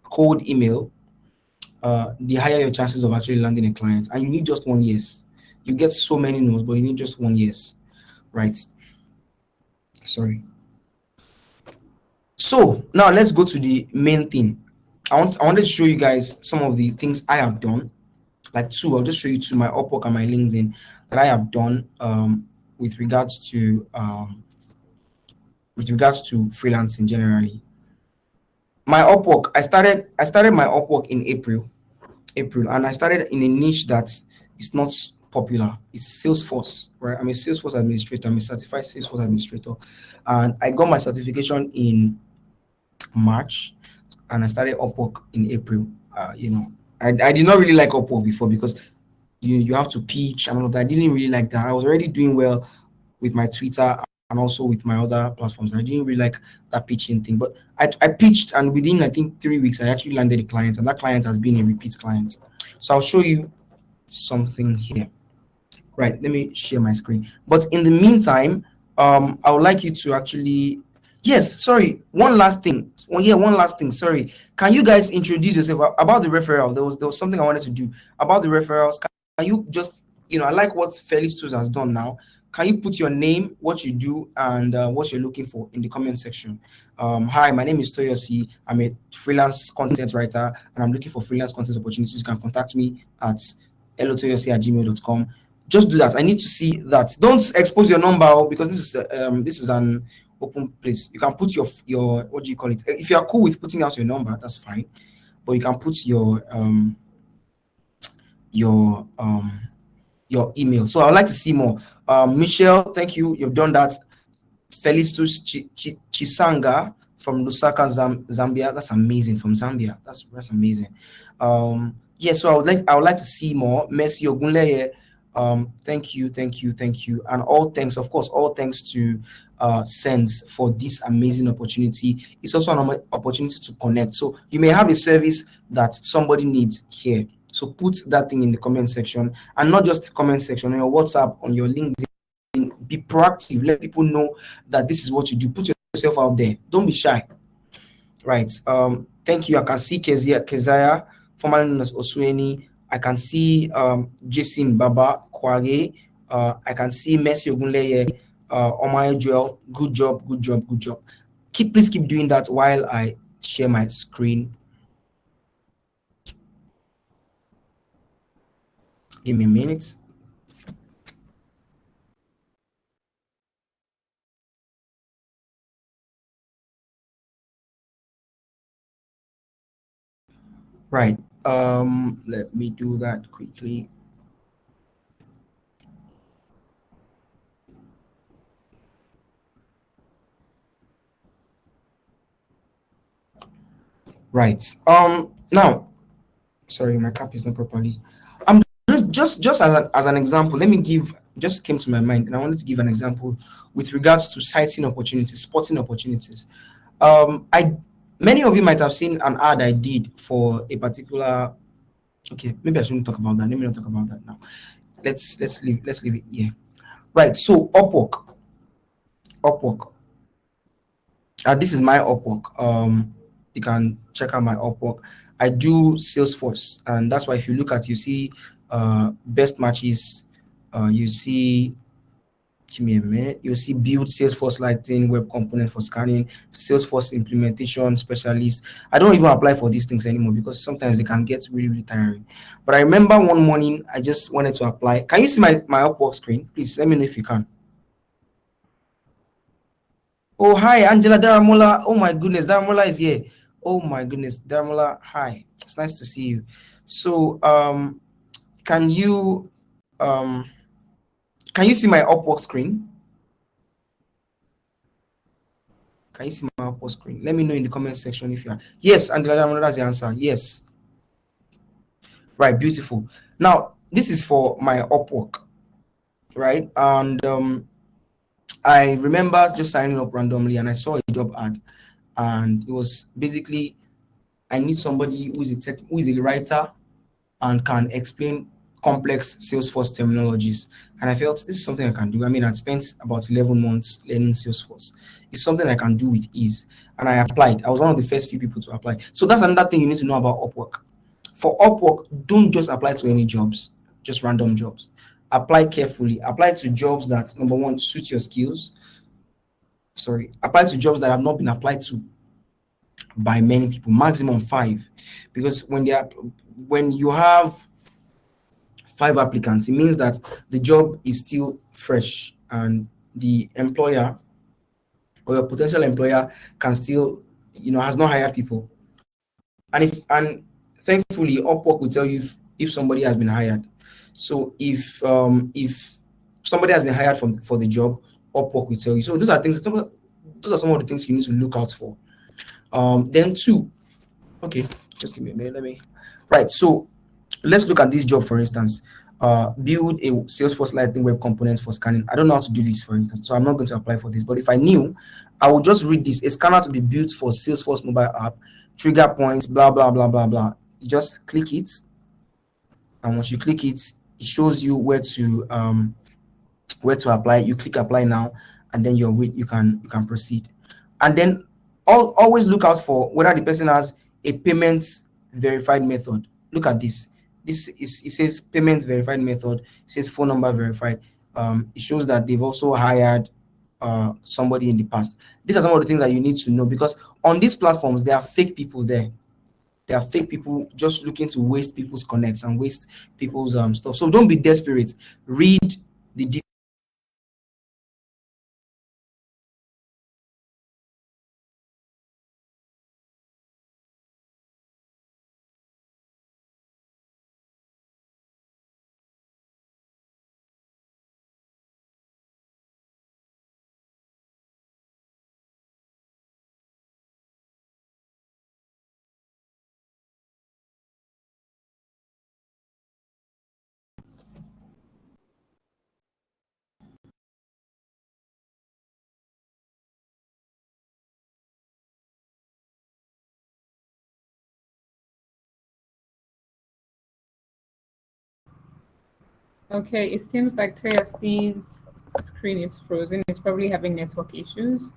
cold email, the higher your chances of actually landing a client. And you need just 1 yes. You get so many no's, but you need just 1 yes, right? Sorry. So now let's go to the main thing. I wanted to show you guys some of the things I have done, like two. I'll just show you two, my Upwork and my LinkedIn, that I have done with regards to freelancing generally. My Upwork, I started my Upwork in April, and I started in a niche that is not popular. It's Salesforce, right? I'm a Salesforce administrator. I'm a certified Salesforce administrator, and I got my certification in March, and I started Upwork in April. I did not really like Upwork before because you have to pitch and all of that. I didn't really like that. I was already doing well with my Twitter and also with my other platforms. I didn't really like that pitching thing, but I pitched, and within I think 3 weeks I actually landed a client, and that client has been a repeat client. So I'll show you something here. Right, let me share my screen. But in the meantime, I would like you to actually, yes, sorry, one last thing. One last thing. Sorry, can you guys introduce yourself about the referral? There was something I wanted to do about the referrals. Can you just, I like what Felix Tools has done now. Can you put your name, what you do, and what you're looking for in the comment section? Hi, my name is Toyosi. I'm a freelance content writer, and I'm looking for freelance content opportunities. You can contact me at hellotoyosi@gmail.com. Just do that. I need to see that. Don't expose your number because this is an open place. You can put your what do you call it? If you are cool with putting out your number, that's fine. But you can put your email. So I'd like to see more. Michelle, thank you. You've done that. Felistus Chisanga from Lusaka, Zambia. That's amazing. From Zambia. That's amazing. So I would like to see more. Messi Ogunleye. Thank you. And all thanks to Sentz for this amazing opportunity. It's also an opportunity to connect. So you may have a service that somebody needs here. So put that thing in the comment section, and not just the comment section, on your WhatsApp, on your LinkedIn. Be proactive. Let people know that this is what you do. Put yourself out there. Don't be shy. Right. Thank you. I can see Keziah, formerly known as Osueni. I can see Jason Baba Kwage. I can see Messi Ogunleye, Omayo Joel. Good job. Please keep doing that while I share my screen. Give me a minute. Right. Let me do that quickly. Right. Now, sorry, my cap is not properly. Just as an example, just came to my mind, and I wanted to give an example with regards to spotting opportunities. Many of you might have seen an ad I did for a particular. Okay, maybe I shouldn't talk about that. Let me not talk about that now. Let's leave it here. Right. So Upwork. This is my Upwork. You can check out my Upwork. I do Salesforce, and that's why if you look at, you see best matches, you see Give me a minute. You'll see build Salesforce Lighting, web component for scanning, Salesforce implementation specialist. I don't even apply for these things anymore because sometimes it can get really, really tiring. But I remember one morning I just wanted to apply. Can you see my Upwork screen? Please let me know if you can. Oh, hi, Angela Daramola. Oh my goodness, Daramola is here. Oh my goodness, Daramola, hi. It's nice to see you. So, can you see my Upwork screen? Can you see my Upwork screen? Let me know in the comment section if you are. Yes, Angela Daramola, that's the answer. Yes. Right, beautiful. Now, this is for my Upwork, right? And I remember just signing up randomly and I saw a job ad, and it was basically I need somebody who is a writer and can explain complex Salesforce terminologies. And I felt this is something I can do. I mean, I'd spent about 11 months learning Salesforce. It's something I can do with ease. And I applied. I was one of the first few people to apply. So that's another thing you need to know about Upwork. For Upwork, don't just apply to any jobs, just random jobs. Apply carefully. Apply to jobs that, number one, suit your skills. Apply to jobs that have not been applied to by many people, maximum 5, because when you have 5 applicants, it means that the job is still fresh and the employer or your potential employer can still, has not hired people. And thankfully Upwork will tell you if somebody has been hired. So if somebody has been hired for the job, Upwork will tell you. So those are some of the things you need to look out for. Then 2, okay, just give me a minute. Right, so let's look at this job, for instance. Build a Salesforce Lightning web component for scanning. I don't know how to do this, for instance, so I'm not going to apply for this. But if I knew, I would just read this. A scanner to be built for Salesforce mobile app, trigger points, blah, blah, blah, blah, blah. You just click it. And once you click it, it shows you where to apply. You click apply now, and then you can proceed. And then always look out for whether the person has a payment verified method. Look at this. It says payment verified method. It says phone number verified. It shows that they've also hired somebody in the past. These are some of the things that you need to know, because on these platforms there are fake people there. There are fake people just looking to waste people's connects and waste people's stuff. So don't be desperate. Read the details. Okay, it seems like Toyosi's screen is frozen. It's probably having network issues.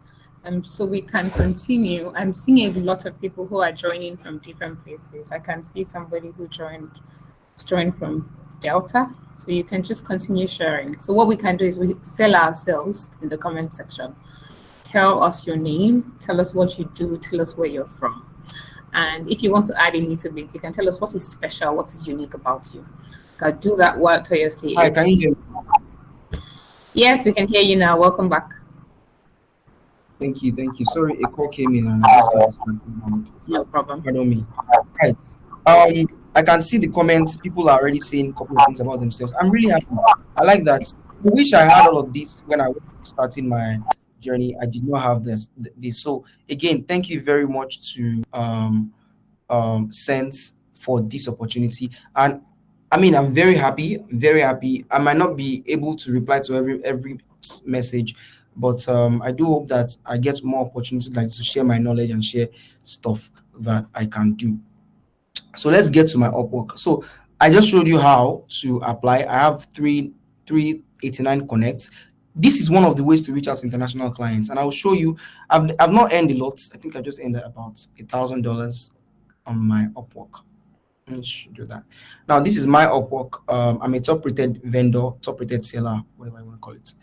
So we can continue. I'm seeing a lot of people who are joining from different places. I can see somebody who joined from Delta. So you can just continue sharing. So what we can do is we sell ourselves in the comment section. Tell us your name, tell us what you do, tell us where you're from. And if you want to add a little bit, you can tell us what is special, what is unique about you. Can do that while Toyosi. Hi, can you hear me? Yes, we can hear you now. Welcome back. Thank you. Sorry, a call came in and I just got disconnected. No problem. Pardon me. Right. I can see the comments. People are already saying a couple of things about themselves. I'm really happy. I like that. I wish I had all of this when I was starting my journey. I did not have this. So again, thank you very much to Sentz for this opportunity. And I mean, I'm very happy. I might not be able to reply to every message, but I do hope that I get more opportunities like to share my knowledge and share stuff that I can do. So let's get to my Upwork. So I just showed you how to apply. I have 389 connects. This is one of the ways to reach out to international clients, and I'll show you. I've not earned a lot. I think I just earned about $1,000 on my Upwork. Let me do that. Now, this is my Upwork. I'm a top-rated vendor, top-rated seller, whatever I want to call it.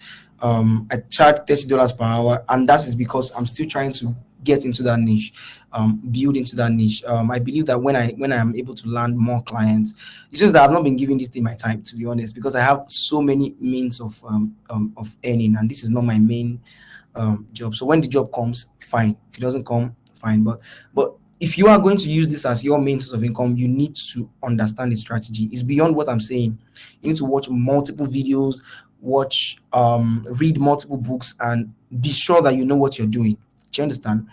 I charge $30 per hour, and that is because I'm still trying to get into that niche, build into that niche. I believe that when I am able to land more clients, it's just that I've not been giving this thing my time, to be honest, because I have so many means of earning, and this is not my main job. So when the job comes, fine. If it doesn't come, fine. But if you are going to use this as your main source of income, you need to understand the strategy. It's beyond what I'm saying. You need to watch multiple videos, read multiple books, and be sure that you know what you're doing. Do you understand?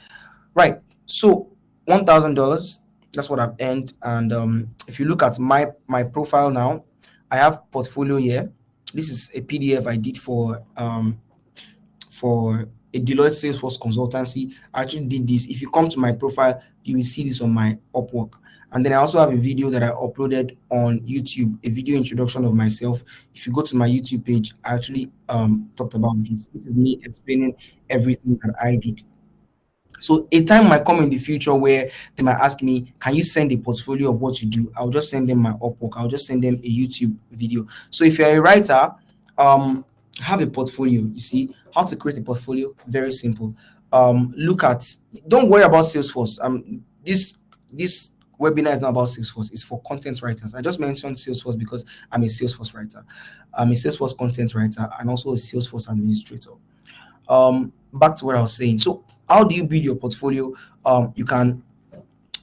Right. So $1,000. That's what I've earned. And if you look at my profile now, I have portfolio here. This is a PDF I did for a Deloitte Salesforce consultancy. I actually did this. If you come to my profile, you will see this on my Upwork. And then I also have a video that I uploaded on YouTube, a video introduction of myself. If you go to my YouTube page, I actually talked about this. This is me explaining everything that I did. So a time might come in the future where they might ask me, can you send a portfolio of what you do? I'll just send them my Upwork. I'll just send them a YouTube video. So if you're a writer, have a portfolio. You see how to create a portfolio. Very simple. Don't worry about Salesforce. This webinar is not about Salesforce. It's for content writers. I just mentioned Salesforce because I'm a Salesforce writer. I'm a Salesforce content writer and also a Salesforce administrator. Back to what I was saying. So how do you build your portfolio? You can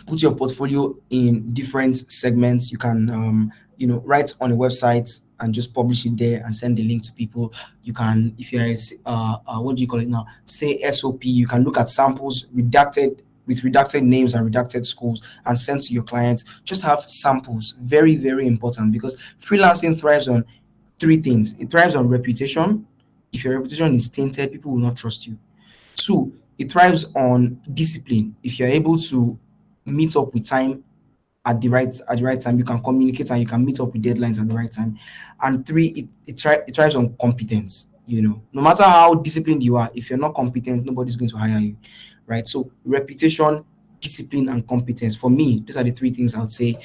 put your portfolio in different segments. You can write on a website and just publish it there and send the link to people. You can, if you're what do you call it now, say SOP, you can look at samples with redacted names and redacted schools and send to your clients. Just have samples. Very, very important, because freelancing thrives on three things. It thrives on reputation. If your reputation is tainted, people will not trust you. 2, it thrives on discipline. If you're able to meet up with time at the right time, you can communicate and you can meet up with deadlines at the right time. And 3, it thrives on competence. No matter how disciplined you are, if you're not competent, nobody's going to hire you, right? So reputation, discipline, and competence. For me, these are the 3 things I would say.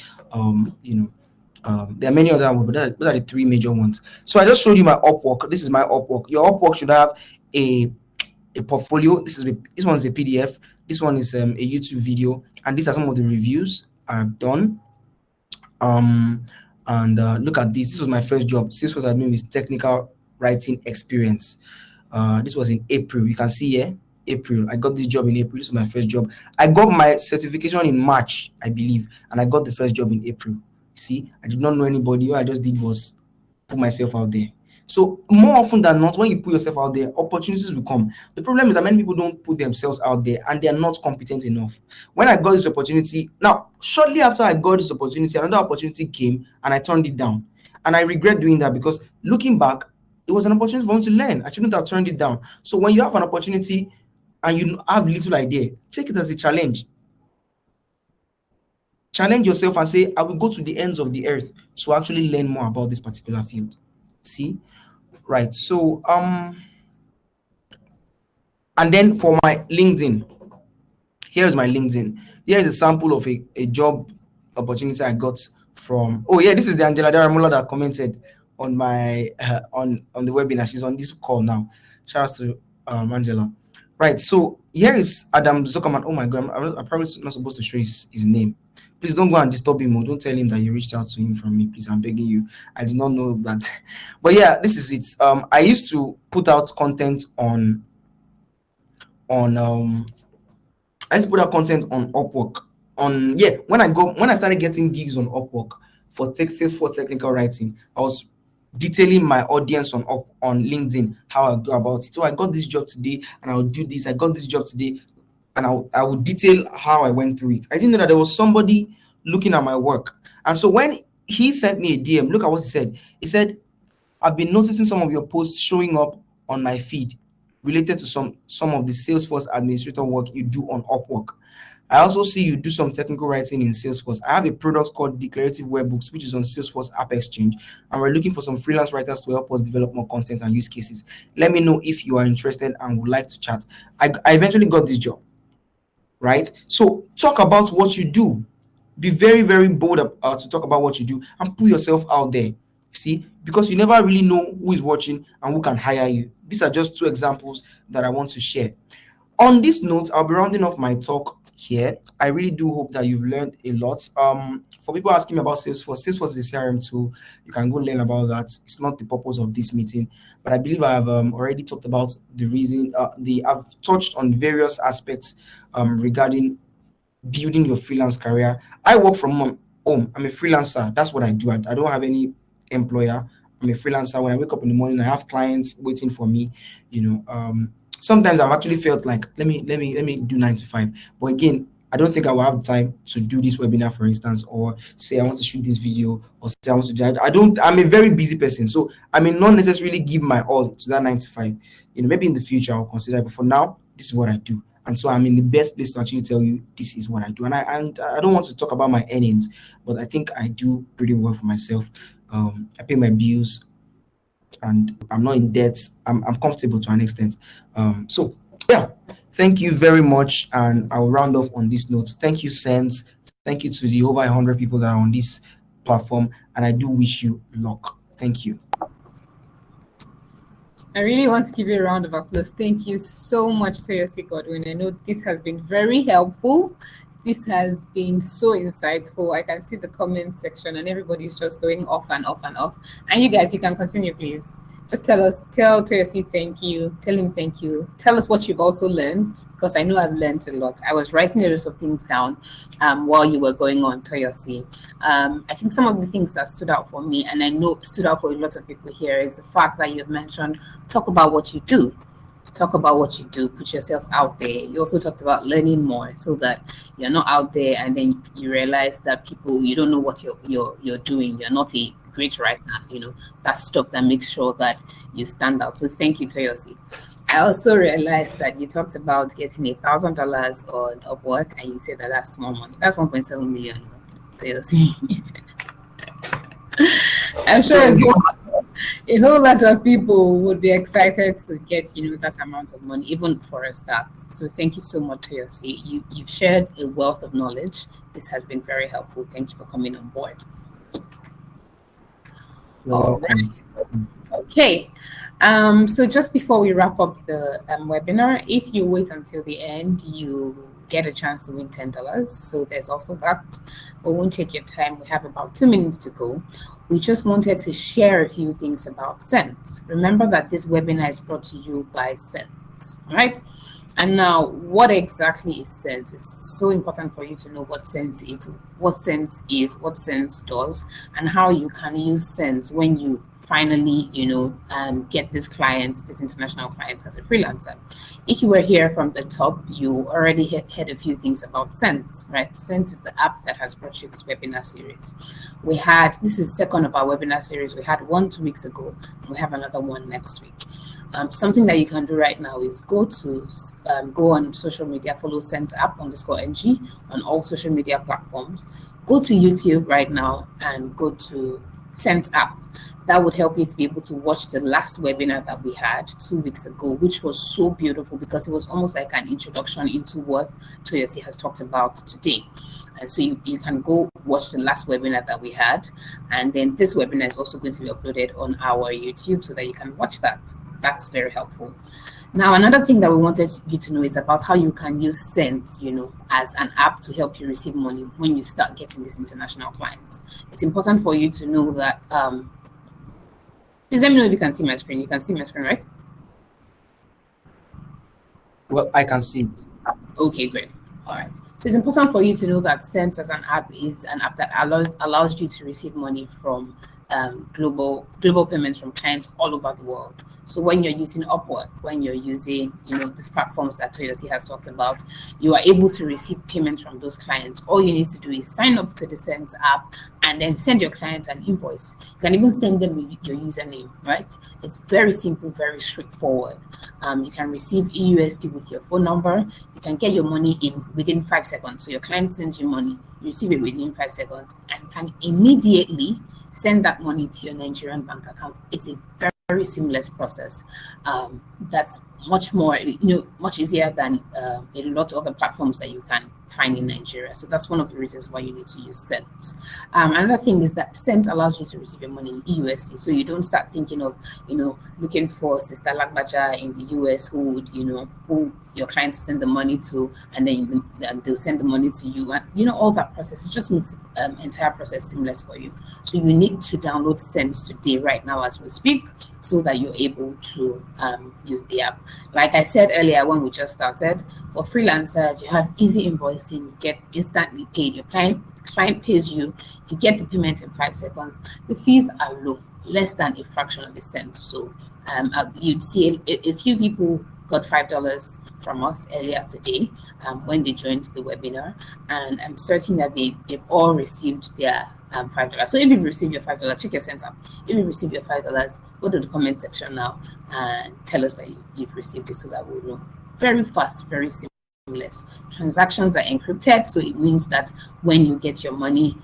There are many other ones, but those are the 3 major ones. So I just showed you my Upwork. This is my Upwork. Your Upwork should have a portfolio. This one's a PDF. This one is a YouTube video, and these are some of the reviews I've done. Look at this. This was my first job. Salesforce admin with technical writing experience. This was in April. You can see here, April. I got this job in April. This was my first job. I got my certification in March, I believe, and I got the first job in April. See, I did not know anybody. All I just did was put myself out there. So more often than not, when you put yourself out there, opportunities will come. The problem is that many people don't put themselves out there and they are not competent enough. When I got this opportunity, now, shortly after I got this opportunity, another opportunity came and I turned it down. And I regret doing that, because looking back, it was an opportunity for me to learn. I shouldn't have turned it down. So when you have an opportunity and you have little idea, take it as a challenge. Challenge yourself and say, I will go to the ends of the earth to actually learn more about this particular field. See? Right. So, and then for my LinkedIn, here's my LinkedIn. Here is a sample of a job opportunity I got from, this is the Angela Daramola that commented on my, on the webinar. She's on this call now. Shout out to Angela. Right. So here is Adam Zuckerman. Oh my God, I'm probably not supposed to show his name. Please don't go and disturb him, or don't tell him that you reached out to him from me. Please, I'm begging you. I did not know that. But yeah, this is it. I used to put out content on Upwork. When I started getting gigs on Upwork for Salesforce technical writing, I was detailing my audience on LinkedIn, how I go about it. So I got this job today, and I'll do this. I got this job today, and I will detail how I went through it. I didn't know that there was somebody looking at my work. And so when he sent me a DM, look at what he said. He said, I've been noticing some of your posts showing up on my feed related to some of the Salesforce administrator work you do on Upwork. I also see you do some technical writing in Salesforce. I have a product called Declarative Webbooks, which is on Salesforce App Exchange, and we're looking for some freelance writers to help us develop more content and use cases. Let me know if you are interested and would like to chat. I eventually got this job, right? So talk about what you do. Be very, very bold to talk about what you do and put yourself out there. See, because you never really know who is watching and who can hire you. These are just two examples that I want to share. On this note, I'll be rounding off my talk here. I really do hope that you've learned a lot. For people asking me about Salesforce is a CRM tool. You can go learn about that. It's not the purpose of this meeting, but I believe I have already talked about the reason. I've touched on various aspects regarding building your freelance career. I work from home. I'm a freelancer. That's what I do. I don't have any employer. I'm a freelancer. When I wake up in the morning, I have clients waiting for me. Sometimes I've actually felt like let me do 9 to 5. But again, I don't think I will have time to do this webinar, for instance, or say I want to shoot this video, or say I want to do. I'm a very busy person, so I may not necessarily give my all to that 9 to 5. Maybe in the future I'll consider it, but for now, this is what I do. And so I'm in the best place to actually tell you this is what I do. And I don't want to talk about my earnings, but I think I do pretty well for myself. I pay my bills, and I'm not in debt. I'm comfortable to an extent. So yeah, thank you very much, and I'll round off on this note. Thank you, Sentz. Thank you to the over 100 people that are on this platform, and I do wish you luck. Thank you. I really want to give you a round of applause. Thank you so much, Toyosi Godwin. I know this has been very helpful. This has been so insightful. I can see the comment section and everybody's just going off and off and off. And you guys, you can continue, please. Just tell Toyosi thank you. Tell him thank you. Tell us what you've also learned, because I know I've learned a lot. I was writing a lot of things down while you were going on, Toyosi. I think some of the things that stood out for me, and I know stood out for a lot of people here, is the fact that you've mentioned, talk about what you do. Talk about what you do, put yourself out there. You also talked about learning more, so that you're not out there and then you realize that you don't know what you're doing. You're not a great writer, that stuff that makes sure that you stand out. So thank you, Toyosi. I also realized that you talked about getting $1,000 on Upwork, and you said that that's small money. That's 1.7 million, Toyosi. I'm sure a whole lot of people would be excited to get, that amount of money, even for a start. So thank you so much, Toyosi. You've shared a wealth of knowledge. This has been very helpful. Thank you for coming on board. All right. Okay. So just before we wrap up the webinar, if you wait until the end, you get a chance to win $10. So there's also that. But won't take your time. We have about 2 minutes to go. We just wanted to share a few things about Sentz. Remember that this webinar is brought to you by Sentz, right? And now, what exactly is Sentz? It's so important for you to know what Sentz is, what Sentz does, and how you can use Sentz when you finally, get these clients, these international clients, as a freelancer. If you were here from the top, you already heard a few things about Sentz, right? Sentz is the app that has brought you this webinar series. This is the second of our webinar series. We had one 2 weeks ago, and we have another one next week. Something that you can do right now is go on social media, follow Sentz app _NG on all social media platforms. Go to YouTube right now and go to Sentz app. That would help you to be able to watch the last webinar that we had 2 weeks ago, which was so beautiful because it was almost like an introduction into what Toyosi has talked about today. And so you can go watch the last webinar that we had. And then this webinar is also going to be uploaded on our YouTube so that you can watch that. That's very helpful. Now, another thing that we wanted you to know is about how you can use Sentz, as an app to help you receive money when you start getting these international clients. It's important for you to know that. Please let me know if you can see my screen. You can see my screen, right? Well, I can see it. Okay, great. All right. So it's important for you to know that Sentz as an app is an app that allows you to receive money from global payments from clients all over the world. So when you're using Upwork, when you're using these platforms that Toyosi has talked about, you are able to receive payments from those clients. All you need to do is sign up to the Sentz app and then send your clients an invoice. You can even send them your username, right? It's very simple, very straightforward. You can receive EUSD with your phone number. You can get your money within 5 seconds. So your client sends you money, you receive it within 5 seconds, and can immediately send that money to your Nigerian bank account. It's a very seamless process. That's much more, much easier than a lot of other platforms that you can find in Nigeria. So that's one of the reasons why you need to use Sentz. Another thing is that Sentz allows you to receive your money in EUSD, so you don't start thinking of, looking for Sister Lagbaja in the US who your clients send the money to, and then they'll send the money to you, and all that process. It just makes the entire process seamless for you. So you need to download Sentz today, right now as we speak, so that you're able to use the app. Like I said earlier when we just started, for freelancers, you have easy invoicing, you get instantly paid. Your client pays you, you get the payment in 5 seconds. The fees are low, less than a fraction of a cent. So you'd see a few people got $5 from us earlier today when they joined the webinar, and I'm certain that they've all received their $5. So if you've received your $5, check your Sentz app. If you receive your $5, go to the comment section now and tell us that you've received it, so that we'll know. Very fast, very seamless. Transactions are encrypted, so it means that when you get your money,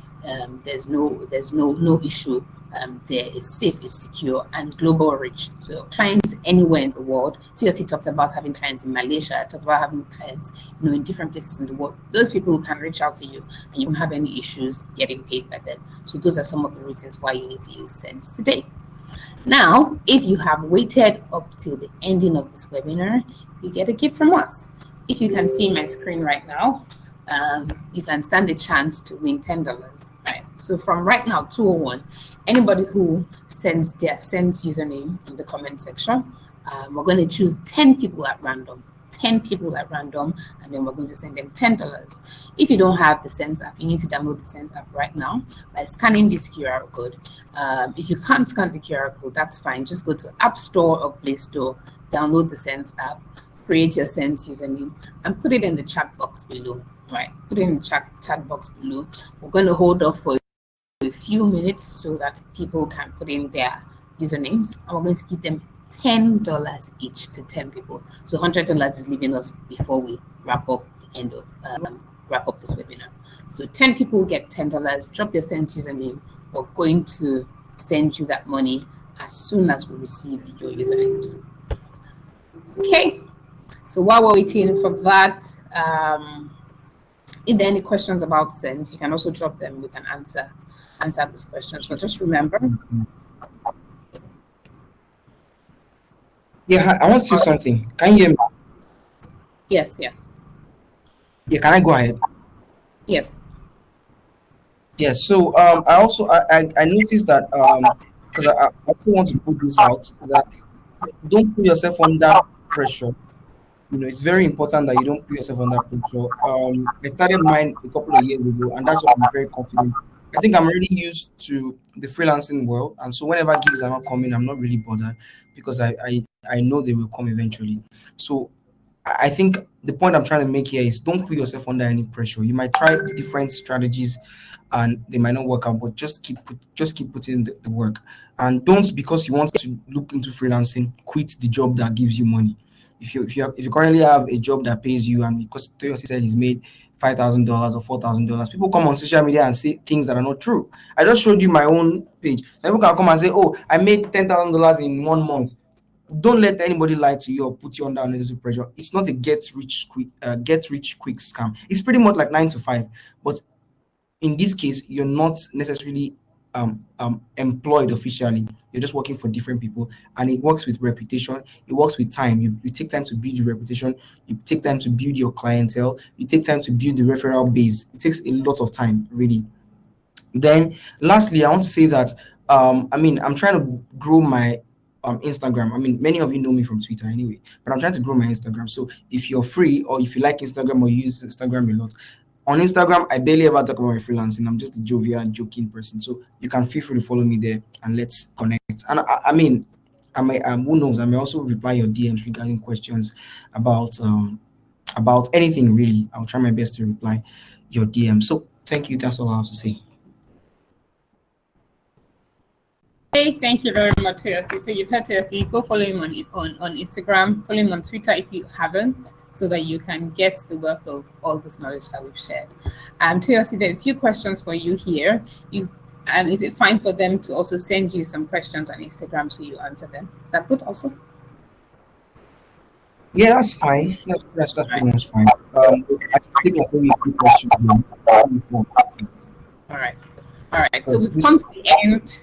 there's no issue. There is safe, is secure, and global reach. So clients anywhere in the world. Toyosi talked about having clients in Malaysia, talked about having clients in different places in the world. Those people can reach out to you, and you won't have any issues getting paid by them. So those are some of the reasons why you need to use Sentz today. Now, if you have waited up till the ending of this webinar, you get a gift from us. If you can see my screen right now, you can stand a chance to win $10. Right. So from right now, 201, anybody who sends their Sentz username in the comment section, we're going to choose 10 people at random. 10 people at random, and then we're going to send them $10. If you don't have the Sentz app, you need to download the Sentz app right now by scanning this QR code. If you can't scan the QR code, that's fine. Just go to App Store or Play Store, download the Sentz app, create your Sentz username, and put it in the chat box below. Right, put it in the chat box below. We're going to hold off for a few minutes so that people can put in their usernames, and we're going to give them $10 each to 10 people. So $100 is leaving us before we wrap up the end of wrap up this webinar. So 10 people get $10. Drop your Sentz username. We're going to send you that money as soon as we receive your usernames. Okay. So while we're waiting for that, if there are any questions about Sentz, you can also drop them. We can answer these questions. But just remember. Yeah, I want to say something. Can you hear me? Yes. Yeah, can I go ahead? Yes. Yes. So I also I noticed that because I also want to put this out, that don't put yourself under pressure. It's very important that you don't put yourself under pressure. I started mine a couple of years ago, and that's why I'm very confident. I think I'm really used to the freelancing world, and so whenever gigs are not coming, I'm not really bothered, because I know they will come eventually. So I think the point I'm trying to make here is, don't put yourself under any pressure. You might try different strategies and they might not work out, but just keep putting the work. And don't, because you want to look into freelancing, quit the job that gives you money. If you currently have a job that pays you, and because Toyosi said he's made $5,000 or $4,000, people come on social media and say things that are not true. I just showed you my own page. So people can come and say, oh, I made $10,000 in 1 month. Don't let anybody lie to you or put you under unnecessary pressure. It's not a get rich quick scam. It's pretty much like 9 to 5, but in this case, you're not necessarily employed officially. You're just working for different people, and it works with reputation. It works with time. You take time to build your reputation. You take time to build your clientele. You take time to build the referral base. It takes a lot of time, really. Then, lastly, I want to say that I'm trying to grow my Instagram. Many of you know me from Twitter anyway, but I'm trying to grow my Instagram. So if you're free, or if you like Instagram or use Instagram a lot, on Instagram, I barely ever talk about my freelancing. I'm just a jovial, joking person. So you can feel free to follow me there, and let's connect. And who knows, I may also reply your DMs regarding questions about anything really. I'll try my best to reply your DM. So thank you. That's all I have to say. Hey, thank you very much, Toyosi. So you've heard Toyosi. Go follow him on Instagram. Follow him on Twitter if you haven't, so that you can get the wealth of all this knowledge that we've shared. Toyosi, there are a few questions for you here. Is it fine for them to also send you some questions on Instagram so you answer them? Is that good also? Yeah, that's fine. That's pretty much fine. I think a very quick question. All right. All right. So we've come to the end.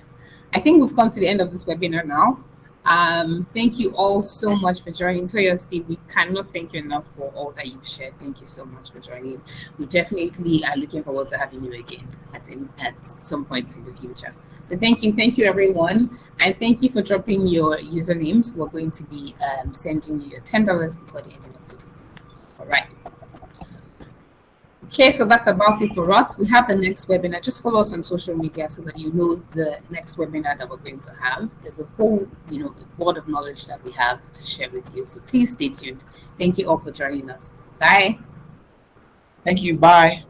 I think we've come to the end of this webinar now. Thank you all so much for joining. Toyosi, we cannot thank you enough for all that you've shared. Thank you so much for joining. We definitely are looking forward to having you again at some point in the future. So thank you everyone, and thank you for dropping your usernames. We're going to be sending you your $10 before the end of today. All right. Okay, so that's about it for us. We have the next webinar. Just follow us on social media so that you know the next webinar that we're going to have. There's a whole, board of knowledge that we have to share with you. So please stay tuned. Thank you all for joining us. Bye. Thank you. Bye.